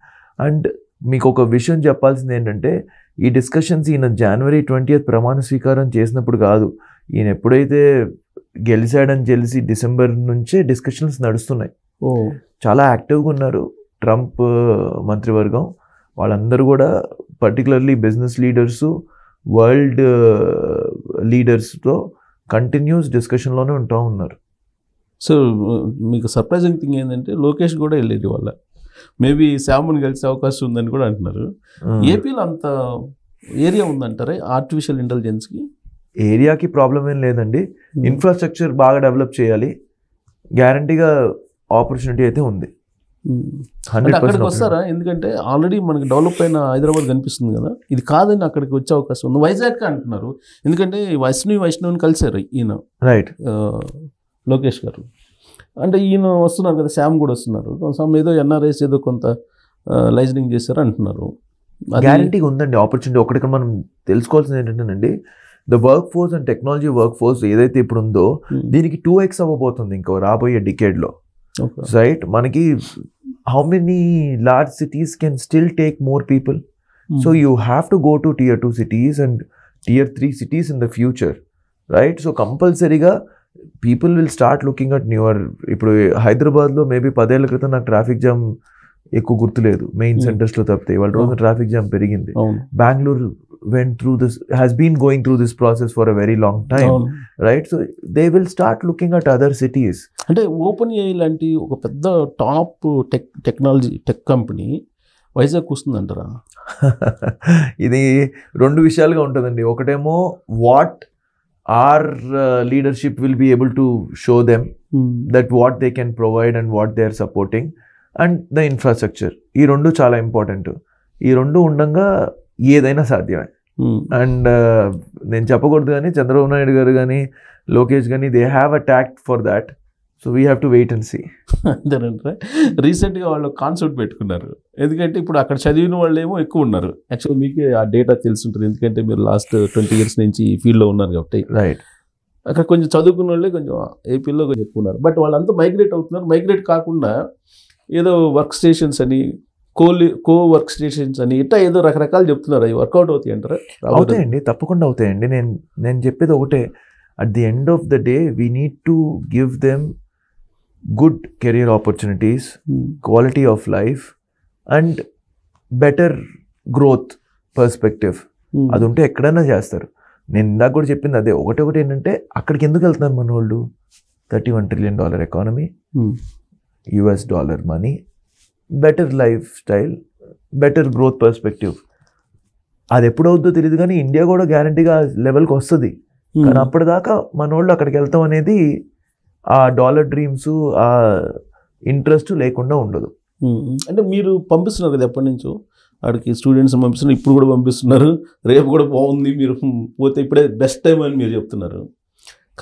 And మీకు ఒక విషయం చెప్పాల్సింది ఏంటంటే ఈ డిస్కషన్స్ ఈయన January 20th ప్రమాణ స్వీకారం చేసినప్పుడు కాదు, ఈయన ఎప్పుడైతే గెలిచాడని తెలిసి డిసెంబర్ నుంచే డిస్కషన్స్ నడుస్తున్నాయి. చాలా యాక్టివ్గా ఉన్నారు ట్రంప్ మంత్రివర్గం వాళ్ళందరూ కూడా. పర్టికులర్లీ బిజినెస్ లీడర్సు, వరల్డ్ లీడర్స్తో కంటిన్యూస్ డిస్కషన్లోనే ఉంటూ ఉన్నారు. సో మీకు సర్ప్రైజింగ్ థింగ్ ఏంటంటే లోకేష్ కూడా వెళ్ళేది వాళ్ళ మేబీ శామ్ని కలిసే అవకాశం ఉందని కూడా అంటున్నారు. ఏపీలో అంత ఏరియా ఉందంటారా ఆర్టిఫిషియల్ ఇంటెలిజెన్స్కి? ఏరియాకి ప్రాబ్లం ఏం లేదండి. ఇన్ఫ్రాస్ట్రక్చర్ బాగా డెవలప్ చేయాలి, గ్యారంటీగా ఆపర్చునిటీ అయితే ఉంది. అక్కడికి వస్తారా? ఎందుకంటే ఆల్రెడీ మనకి డెవలప్ అయిన హైదరాబాద్ కనిపిస్తుంది కదా, ఇది కాదని అక్కడికి వచ్చే అవకాశం ఉంది. వైజాగ్ అంటున్నారు, ఎందుకంటే అశ్విని వైష్ణవ్ని కలిసారు ఈయన, రైట్, లోకేష్ గారు. అంటే ఈయన వస్తున్నారు కదా, శామ్ కూడా వస్తున్నారు. సమ్ ఏదో NRIs ఏదో కొంత లైజనింగ్ చేశారు అంటున్నారు. గ్యారంటీగా ఉందండి ఆపర్చునిటీ. ఒకటి మనం తెలుసుకోవాల్సింది ఏంటంటేనండి, the work force and technology work force ఏదైతే ఇప్పుడు ఉందో దీనికి 2x అవ్వబోతుంది ఇంకో రాబోయే డికేడ్లో. రైట్, మనకి how many large cities can still take more people. So you have to go to Tier 2 cities and Tier 3 cities in the future. Right. So కంపల్సరీగా people will start looking at newer. ఇప్పుడు హైదరాబాద్లో మేబీ 10 ఏళ్ల క్రితం నాకు ట్రాఫిక్ జామ్ ఎక్కువ గుర్తులేదు, మెయిన్ సెంటర్స్లో తప్పితే. వాళ్ళ రోజు ట్రాఫిక్ జామ్ పెరిగింది. Bengaluru has been going through this process for a very long time, right? So they will start looking at other cities. అంటే ఓపెన్ ఏఐ లాంటి ఒక పెద్ద టాప్ టెక్ కంపెనీ వైజాగ్ వస్తుందంటారా? ఇది 2 విషయాలుగా ఉంటుందండి. ఒకటేమో what our leadership will be able to show them that what they can provide and what they are supporting, and the infrastructure. ఈ 2 చాలా ఇంపార్టెంట్. ఈ 2 ఉండగా ఏదైనా సాధ్యమే. అండ్ నేను చెప్పకూడదు కానీ చంద్రబాబు నాయుడు గారు కానీ లోకేష్ కానీ they have a tact for that. So we have to wait and see. అంతేనంటే రీసెంట్గా వాళ్ళు కాన్సెప్ట్ పెట్టుకున్నారు. ఎందుకంటే ఇప్పుడు అక్కడ చదివిన వాళ్ళు ఏమో ఎక్కువ ఉన్నారు. యాక్చువల్గా మీకే ఆ డేటా తెలిసి ఉంటుంది, ఎందుకంటే మీరు లాస్ట్ 20 years నుంచి ఈ ఫీల్డ్లో ఉన్నారు కాబట్టి. రైట్. అక్కడ కొంచెం చదువుకున్న వాళ్ళే కొంచెం ఏపీలో కొంచెం ఎక్కువ ఉన్నారు. బట్ వాళ్ళంతా మైగ్రేట్ అవుతున్నారు. మైగ్రేట్ కాకుండా ఏదో వర్క్ స్టేషన్స్ అని కో వర్క్ స్టేషన్స్ అని ఇట్లా ఏదో రకరకాలు చెప్తున్నారు. అవి వర్కౌట్ అవుతాయి అంటారా? అవుతాయండి, తప్పకుండా అవుతాయండి. నేను చెప్పేది ఒకటే, at the end of the day we need to give them good career opportunities, quality of life and better growth perspective. అది ఉంటే ఎక్కడైనా చేస్తారు. నేను ఇందాక కూడా చెప్పింది అదే. ఒకటి ఏంటంటే అక్కడికి ఎందుకు వెళ్తున్నారు మన వాళ్ళు? $31 trillion economy, US dollar money, better life style, better growth perspective. అది ఎప్పుడవుద్దో తెలియదు కానీ ఇండియా కూడా గ్యారంటీగా లెవెల్కి వస్తుంది. కానీ అప్పటిదాకా మన వాళ్ళు అక్కడికి వెళ్తాం అనేది ఆ డాలర్ డ్రీమ్స్, ఆ ఇంట్రెస్ట్ లేకుండా ఉండదు. అంటే మీరు పంపిస్తున్నారు కదా ఎప్పటి నుంచో అక్కడికి స్టూడెంట్స్ పంపిస్తున్నారు, ఇప్పుడు కూడా పంపిస్తున్నారు, రేపు కూడా బాగుంది మీరు పోతే ఇప్పుడే బెస్ట్ టైం అని మీరు చెప్తున్నారు.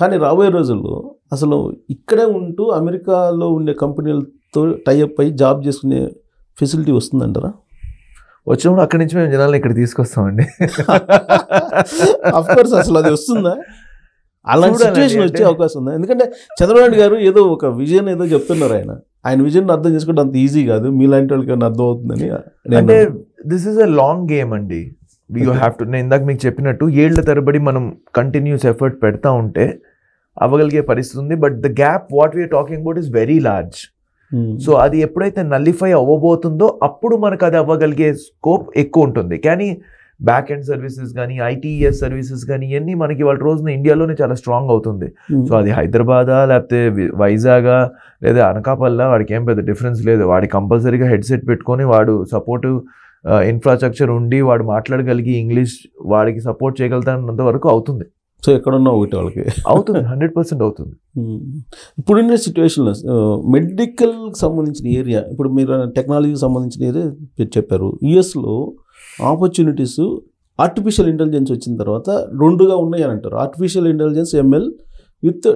కానీ రాబోయే రోజుల్లో అసలు ఇక్కడే ఉంటూ అమెరికాలో ఉండే కంపెనీలతో టైఅప్ అయ్యి జాబ్ చేసుకునే ఫెసిలిటీ వస్తుందంటారా? వచ్చినప్పుడు అక్కడి నుంచి మేము జనాలను ఇక్కడ తీసుకొస్తామండి. అఫ్కోర్స్ అసలు అది వస్తుందా? అలాంటి సిచ్యువేషన్ వచ్చే అవకాశం ఉందా? ఎందుకంటే చంద్రబాబు నాయుడు గారు ఏదో ఒక విజన్ ఏదో చెప్తున్నారు. ఆయన విజన్ అర్థం చేసుకోవడం అంత ఈజీ కాదు, మీలాంటి వాళ్ళకి అర్థం అవుతుందని. అంటే this is a long game అండి. యూ హ్యావ్ టు, నేను ఇందాక మీకు చెప్పినట్టు 7 ఏళ్ల తరబడి మనం కంటిన్యూస్ ఎఫర్ట్ పెడతా ఉంటే అవ్వగలిగే పరిస్థితి ఉంది. But the gap what we're talking about is very large. So అది ఎప్పుడైతే నల్లిఫై అవ్వబోతుందో అప్పుడు మనకు అది అవ్వగలిగే స్కోప్ ఎక్కువ ఉంటుంది. కానీ బ్యాక్ ఎండ్ సర్వీసెస్ కానీ, ITES సర్వీసెస్ కానీ ఇవన్నీ మనకి వాళ్ళ రోజున ఇండియాలోనే చాలా స్ట్రాంగ్ అవుతుంది. సో అది హైదరాబాదా లేకపోతే వైజాగా లేదా అనకాపల్లా, వాడికి ఏం పెద్ద డిఫరెన్స్ లేదు. వాడి కంపల్సరీగా హెడ్సెట్ పెట్టుకొని వాడు సపోర్టివ్ ఇన్ఫ్రాస్ట్రక్చర్ ఉండి వాడు మాట్లాడగలిగి ఇంగ్లీష్ వాడికి సపోర్ట్ చేయగలుగుతానంత వరకు అవుతుంది. సో ఎక్కడున్నా ఒకటి వాళ్ళకి అవుతుంది, 100% అవుతుంది. ఇప్పుడున్న సిచ్యువేషన్లో మెడికల్కి సంబంధించిన ఏరియా, ఇప్పుడు మీరు టెక్నాలజీకి సంబంధించిన ఏరియా మీరు చెప్పారు. యుఎస్లో ఆపర్చునిటీస్ ఆర్టిఫిషియల్ ఇంటెలిజెన్స్ వచ్చిన తర్వాత 2గా ఉన్నాయి అని అంటారు. Artificial intelligence ML with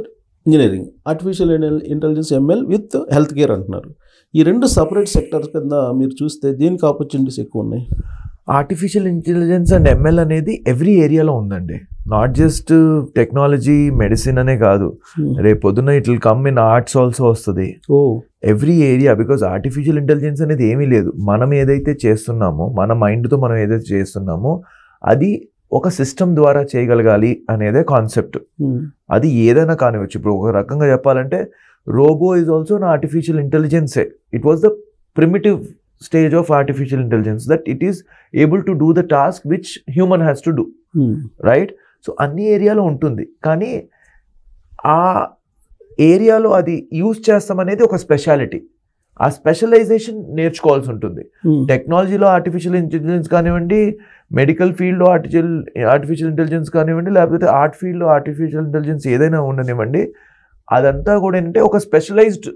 engineering, artificial intelligence ML with health care అంటున్నారు. ఈ 2 సపరేట్ సెక్టర్స్ కింద మీరు చూస్తే దేనికి ఆపర్చునిటీస్ ఎక్కువ ఉన్నాయి? ఆర్టిఫిషియల్ ఇంటెలిజెన్స్ అండ్ ML అనేది ఎవ్రీ ఏరియాలో ఉందండి. నాట్ జస్ట్ టెక్నాలజీ, మెడిసిన్ అనే కాదు. రేపు పొద్దున్న it will come in arts also వస్తుంది. Every area, because artificial intelligence అనేది ఏమీ లేదు. మనం ఏదైతే చేస్తున్నామో, మన మైండ్తో మనం ఏదైతే చేస్తున్నామో అది ఒక సిస్టమ్ ద్వారా చేయగలగాలి అనేదే కాన్సెప్ట్. అది ఏదైనా కానివచ్చు. ఇప్పుడు ఒక రకంగా చెప్పాలంటే robo is also an artificial ఇంటెలిజెన్సే. It was the primitive stage of artificial intelligence, that it is able to do the task which human has to do, right? So అన్ని ఏరియాలో ఉంటుంది. కానీ ఆ ఏరియాలో అది యూజ్ చేస్తామనేది ఒక స్పెషాలిటీ. ఆ స్పెషలైజేషన్ నేర్చుకోవాల్సి ఉంటుంది. టెక్నాలజీలో ఆర్టిఫిషియల్ ఇంటెలిజెన్స్ కానివ్వండి, మెడికల్ ఫీల్డ్లో ఆర్టిఫిషియల్ ఇంటెలిజెన్స్ కానివ్వండి, లేకపోతే ఆర్ట్ ఫీల్డ్లో ఆర్టిఫిషియల్ ఇంటెలిజెన్స్ ఏదైనా ఉండనివ్వండి, అదంతా కూడా ఏంటంటే ఒక స్పెషలైజ్డ్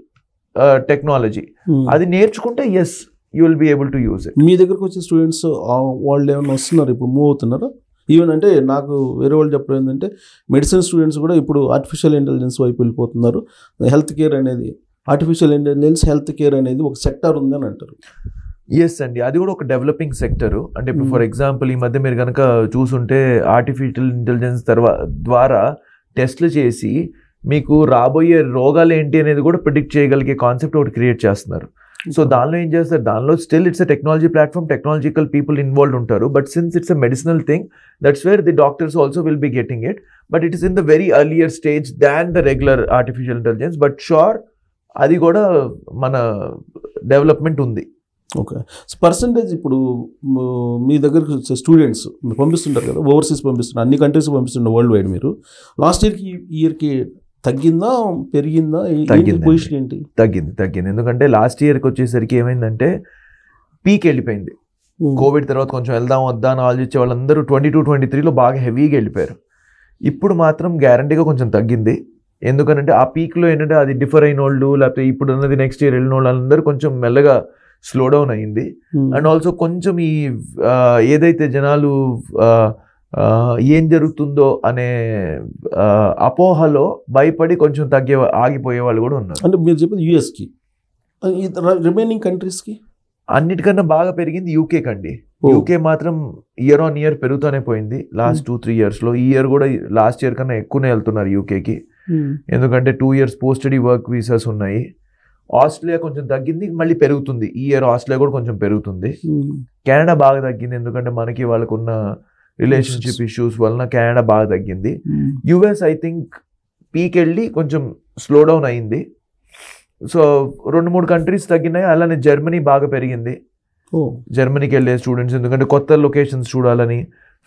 టెక్నాలజీ. అది నేర్చుకుంటే yes you will be able to use it. మీ దగ్గరకు వచ్చే స్టూడెంట్స్ వాళ్ళు ఏమైనా వస్తున్నారు, ఇప్పుడు మూవ్ అవుతున్నారా? ఈవెన్ అంటే నాకు వేరే వాళ్ళు చెప్పడం ఏంటంటే మెడిసిన్ స్టూడెంట్స్ కూడా ఇప్పుడు ఆర్టిఫిషియల్ ఇంటెలిజెన్స్ వైపు వెళ్ళిపోతున్నారు. హెల్త్ కేర్ అనేది, ఆర్టిఫిషియల్ ఇంటెలిజెన్స్ హెల్త్ కేర్ అనేది ఒక సెక్టర్ ఉందని అంటారు. ఎస్ అండి, అది కూడా ఒక డెవలపింగ్ సెక్టర్. అంటే ఇప్పుడు ఫర్ ఎగ్జాంపుల్ ఈ మధ్య మీరు కనుక చూసుంటే ఆర్టిఫిషియల్ ఇంటెలిజెన్స్ ద్వారా టెస్ట్లు చేసి మీకు రాబోయే రోగాలు ఏంటి అనేది కూడా ప్రిడిక్ట్ చేయగలిగే కాన్సెప్ట్ ఒకటి క్రియేట్ చేస్తున్నారు. సో దానిలో ఏం చేస్తారు, దానిలో still it's a technology platform, technological people involve ఉంటారు. But since it's a medicinal thing, that's where the doctors also will be getting it. But it is in the very earlier stage than the regular artificial intelligence. But sure అది కూడా మన డెవలప్మెంట్ ఉంది. ఓకే. సో పర్సంటేజ్ ఇప్పుడు మీ దగ్గరకు వచ్చే స్టూడెంట్స్ పంపిస్తుంటారు కదా, ఓవర్సీస్ పంపిస్తున్నారు, అన్ని కంట్రీస్ పంపిస్తున్నారు వరల్డ్ వైడ్. మీరు లాస్ట్ ఇయర్కి తగ్గిందా పెరిగిందా, పొజిషన్ ఏంటి? తగ్గింది. ఎందుకంటే లాస్ట్ ఇయర్కి వచ్చేసరికి ఏమైందంటే పీక్ వెళ్ళిపోయింది. కోవిడ్ తర్వాత కొంచెం వెళ్దాం వద్దా అని ఆలోచించే వాళ్ళందరూ 22-23లో బాగా హెవీగా వెళ్ళిపోయారు. ఇప్పుడు మాత్రం గ్యారంటీగా కొంచెం తగ్గింది. ఎందుకంటే ఆ పీక్లో ఏంటంటే అది డిఫర్ అయిన వాళ్ళు, లేకపోతే ఇప్పుడు ఉన్నది నెక్స్ట్ ఇయర్ వెళ్ళిన వాళ్ళందరూ కొంచెం మెల్లగా స్లో డౌన్ అయింది. అండ్ ఆల్సో కొంచెం ఈ ఏదైతే జనాలు ఏం జరుగుతుందో అనే అపోహలో భయపడి కొంచెం ఆగిపోయే వాళ్ళు కూడా ఉన్నారు. అంటే మీరు చెప్పేది యూఎస్కి, రిమైనింగ్ కంట్రీస్కి అన్నిటికన్నా బాగా పెరిగింది యూకే కండి. యూకే మాత్రం ఇయర్ ఆన్ ఇయర్ పెరుగుతూనే పోయింది లాస్ట్ 2-3 yearsలో. ఈ ఇయర్ కూడా లాస్ట్ ఇయర్ కన్నా ఎక్కువనే వెళ్తున్నారు యూకేకి. ఎందుకంటే 2 years post study work visas ఉన్నాయి. ఆస్ట్రేలియా కొంచెం తగ్గింది, మళ్ళీ పెరుగుతుంది. ఈ ఇయర్ ఆస్ట్రేలియా కూడా కొంచెం పెరుగుతుంది. కెనడా బాగా తగ్గింది, ఎందుకంటే మనకి వాళ్ళకున్న రిలేషన్షిప్ ఇష్యూస్ వలన కెనడా బాగా తగ్గింది. యుఎస్ ఐ థింక్ పీక్ వెళ్ళి కొంచెం స్లో డౌన్ అయింది. సో 2-3 కంట్రీస్ తగ్గినాయి. అలానే జర్మనీ బాగా పెరిగింది. జర్మనీకి వెళ్ళే స్టూడెంట్స్, ఎందుకంటే కొత్త లొకేషన్స్ చూడాలని.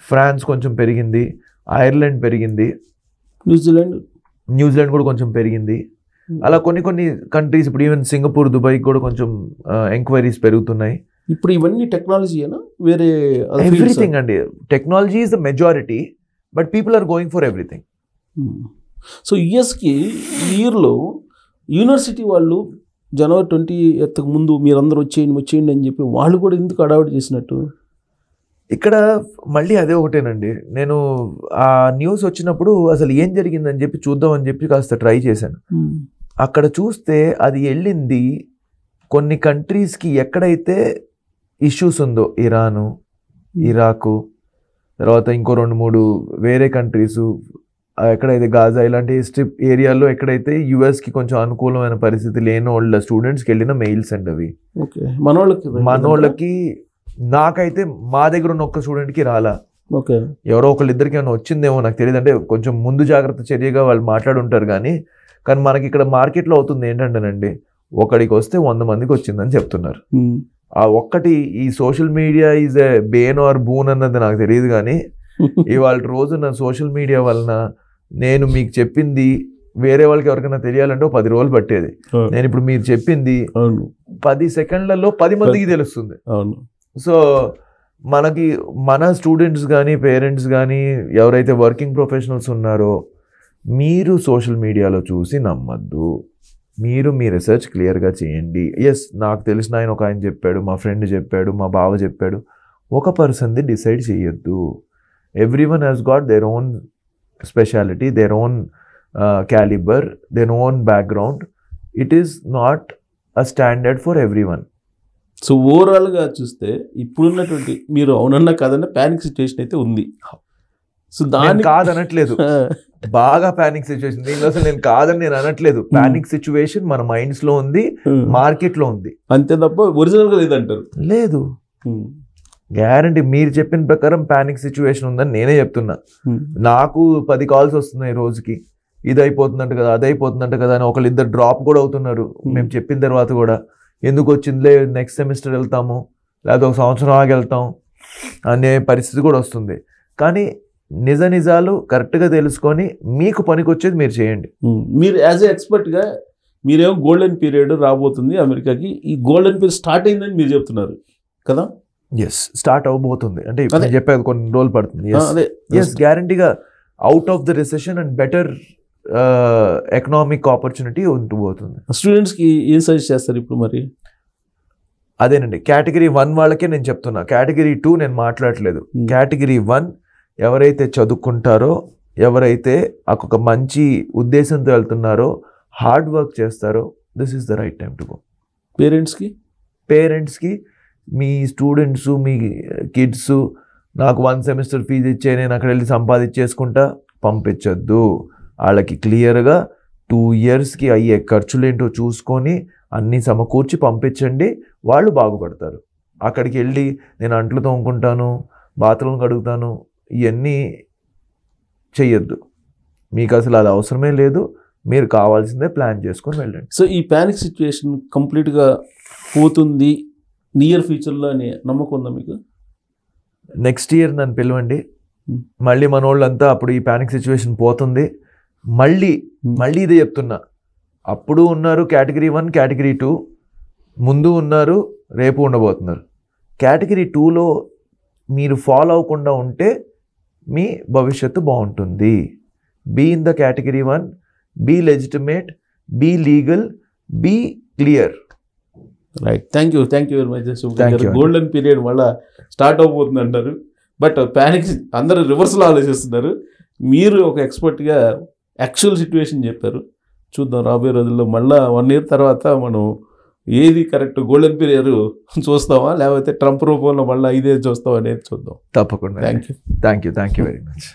ఫ్రాన్స్ కొంచెం పెరిగింది, ఐర్లాండ్ పెరిగింది, న్యూజిలాండ్ కూడా కొంచెం పెరిగింది. అలా కొన్ని కంట్రీస్, ఇప్పుడు ఈవెన్ సింగపూర్, దుబాయ్ కూడా కొంచెం ఎంక్వైరీస్ పెరుగుతున్నాయి. ఇప్పుడు ఇవన్నీ టెక్నాలజీనా వేరే? ఎవ్రీథింగ్ అండి. Technology is the majority, but people are going for everything. So యుఎస్కి ఇయర్లో యూనివర్సిటీ వాళ్ళు January 20th ముందు మీరందరూ వచ్చేయండి అని చెప్పి వాళ్ళు కూడా ఎందుకు అడావిడి చేసినట్టు? ఇక్కడ మళ్ళీ అదే ఒకటేనండి. నేను ఆ న్యూస్ వచ్చినప్పుడు అసలు ఏం జరిగిందని చెప్పి చూద్దామని చెప్పి కాస్త ట్రై చేశాను. అక్కడ చూస్తే అది వెళ్ళింది కొన్ని కంట్రీస్కి ఎక్కడైతే ఇష్యూస్ ఉందో, ఇరాను, ఇరాకు, తర్వాత ఇంకో 2-3 వేరే కంట్రీసు, ఎక్కడైతే గాజా ఇలాంటి స్ట్రిప్ ఏరియాలో ఎక్కడైతే యుఎస్కి కొంచెం అనుకూలమైన పరిస్థితి లేని వాళ్ళ స్టూడెంట్స్కి వెళ్ళిన మెయిల్స్ అండి అవి. మనోళ్ళకి నాకైతే మా దగ్గర ఉన్న ఒక్క స్టూడెంట్కి రాలా. ఓకే, ఎవరో ఒకళ్ళిద్దరికి ఏమైనా వచ్చిందేమో నాకు తెలియదు. అంటే కొంచెం ముందు జాగ్రత్త చర్యగా వాళ్ళు మాట్లాడుంటారు. కానీ మనకి ఇక్కడ మార్కెట్లో అవుతుంది ఏంటంటేనండి, ఒకడికి వస్తే 100 మందికి వచ్చిందని చెప్తున్నారు. ఆ ఒక్కటి ఈ social media is a bane or boon అన్నది నాకు తెలియదు. కానీ ఇవాళ రోజున సోషల్ మీడియా వలన నేను మీకు చెప్పింది వేరే వాళ్ళకి ఎవరికైనా తెలియాలంటే 10 రోజులు పట్టేది. నేను ఇప్పుడు మీరు చెప్పింది 10 సెకండ్లలో 10 మందికి తెలుస్తుంది. సో మనకి మన స్టూడెంట్స్ కానీ పేరెంట్స్ కానీ ఎవరైతే వర్కింగ్ ప్రొఫెషనల్స్ ఉన్నారో, మీరు సోషల్ మీడియాలో చూసి నమ్మద్దు. మీరు మీ రీసెర్చ్ క్లియర్గా చేయండి. ఎస్, నాకు తెలిసిన ఆయన చెప్పాడు, మా ఫ్రెండ్ చెప్పాడు, మా బావ చెప్పాడు, ఒక పర్సన్ది డిసైడ్ చేయొద్దు. Everyone has got their own speciality, their own calibre, their own background. It is not a standard for everyone. So ఓవరాల్గా చూస్తే ఇప్పుడున్నటువంటి మీరు అవునన్నా కాదన్నా ప్యానిక్ సిచ్యువేషన్ అయితే ఉంది. సో దాన్ని కాదనట్లేదు, బాగా ప్యానిక్ సిచ్యువేషన్. దీనిలో అసలు నేను కాదని నేను అనట్లేదు. ప్యానిక్ సిచ్యువేషన్ మన మైండ్స్ లో ఉంది, మార్కెట్ లో ఉంది, అంతే తప్ప ఒరిజినల్ గా లేదంటారు. లేదు, గ్యారంటీ మీరు చెప్పిన ప్రకారం ప్యానిక్ సిచ్యువేషన్ ఉందని నేనే చెప్తున్నా. నాకు 10 calls వస్తున్నాయి రోజుకి, ఇది అయిపోతుందంట కదా, అది అయిపోతుందంట కదా అని. ఒకళ్ళిద్దరు డ్రాప్ కూడా అవుతున్నారు మేము చెప్పిన తర్వాత కూడా. ఎందుకు వచ్చిందిలే, నెక్స్ట్ సెమిస్టర్ వెళ్తాము, లేకపోతే 1 సంవత్సరం ఆగి వెళ్తాం అనే పరిస్థితి కూడా వస్తుంది. కానీ నిజాలు కరెక్ట్గా తెలుసుకొని మీకు పనికి వచ్చేది మీరు చేయండి. మీరు యాజ్ ఏ ఎక్స్పర్ట్గా మీరేమో గోల్డెన్ పీరియడ్ రాబోతుంది అమెరికాకి, ఈ గోల్డెన్ పీరియడ్ స్టార్ట్ అయిందని మీరు చెప్తున్నారు కదా? ఎస్, స్టార్ట్ అవ్వబోతుంది. అంటే నేను చెప్పేది కొన్ని రోజులు పడుతుంది. ఎస్, గ్యారంటీగా out of the recession and better economic opportunity ఉండిపోతుంది. స్టూడెంట్స్కి ఏం సజెస్ట్ చేస్తారు ఇప్పుడు మరి? అదేనండి, కేటగిరీ 1 వాళ్ళకే నేను చెప్తున్నా. కేటగిరీ 2 నేను మాట్లాడలేదు. కేటగిరీ 1 ఎవరైతే చదువుకుంటారో, ఎవరైతే ఒక మంచి ఉద్దేశంతో వెళ్తున్నారో, హార్డ్ వర్క్ చేస్తారో, this is the right time to go. పేరెంట్స్కి మీ స్టూడెంట్స్, మీ కిడ్స్ నాకు 1 semester ఫీజు ఇచ్చే నేను అక్కడ వెళ్ళి సంపాదించేసుకుంటా పంపించద్దు. వాళ్ళకి క్లియర్గా 2 yearsకి అయ్యే ఖర్చులు ఏంటో చూసుకొని అన్నీ సమకూర్చి పంపించండి, వాళ్ళు బాగుపడతారు. అక్కడికి వెళ్ళి నేను అంట్లు తోముకుంటాను, బాత్రూమ్ కడుగుతాను, ఇవన్నీ చెయ్యొద్దు. మీకు అసలు అది అవసరమే లేదు. మీరు కావాల్సిందే ప్లాన్ చేసుకొని వెళ్ళండి. సో ఈ ప్యానిక్ సిచ్యువేషన్ కంప్లీట్గా పోతుంది నియర్ ఫ్యూచర్లో అనే నమ్మకం ఉందా మీకు? నెక్స్ట్ ఇయర్ నన్ను పిలవండి, మళ్ళీ మన వాళ్ళంతా అప్పుడు ఈ ప్యానిక్ సిచ్యువేషన్ పోతుంది. మళ్ళీ ఇదే చెప్తున్నా, అప్పుడు ఉన్నారు కేటగిరీ 1, కేటగిరీ 2, ముందు ఉన్నారు, రేపు ఉండబోతున్నారు. కేటగిరీ 2లో మీరు ఫాలో అవ్వకుండా ఉంటే మీ భవిష్యత్తు బాగుంటుంది. Be in the category 1, be legitimate, be legal, be clear. Right, thank you very much. Thank you. Golden period మళ్ళీ స్టార్ట్ అవబోతుంది అంటారు, బట్ ప్యానిక్ అందరూ రివర్స్లో ఆలోచిస్తున్నారు. మీరు ఒక ఎక్స్పర్ట్గా యాక్చువల్ సిచ్యువేషన్ చెప్పారు. చూద్దాం రాబోయే రోజుల్లో మళ్ళీ 1 year తర్వాత మనం ఏది కరెక్ట్ గోల్డెన్ పీరియడ్ చూస్తామా, లేకపోతే ట్రంప్ రూపంలో మళ్ళీ ఇదే చూస్తాం అనేది చూద్దాం. తప్పకుండా. Thank you thank you very much.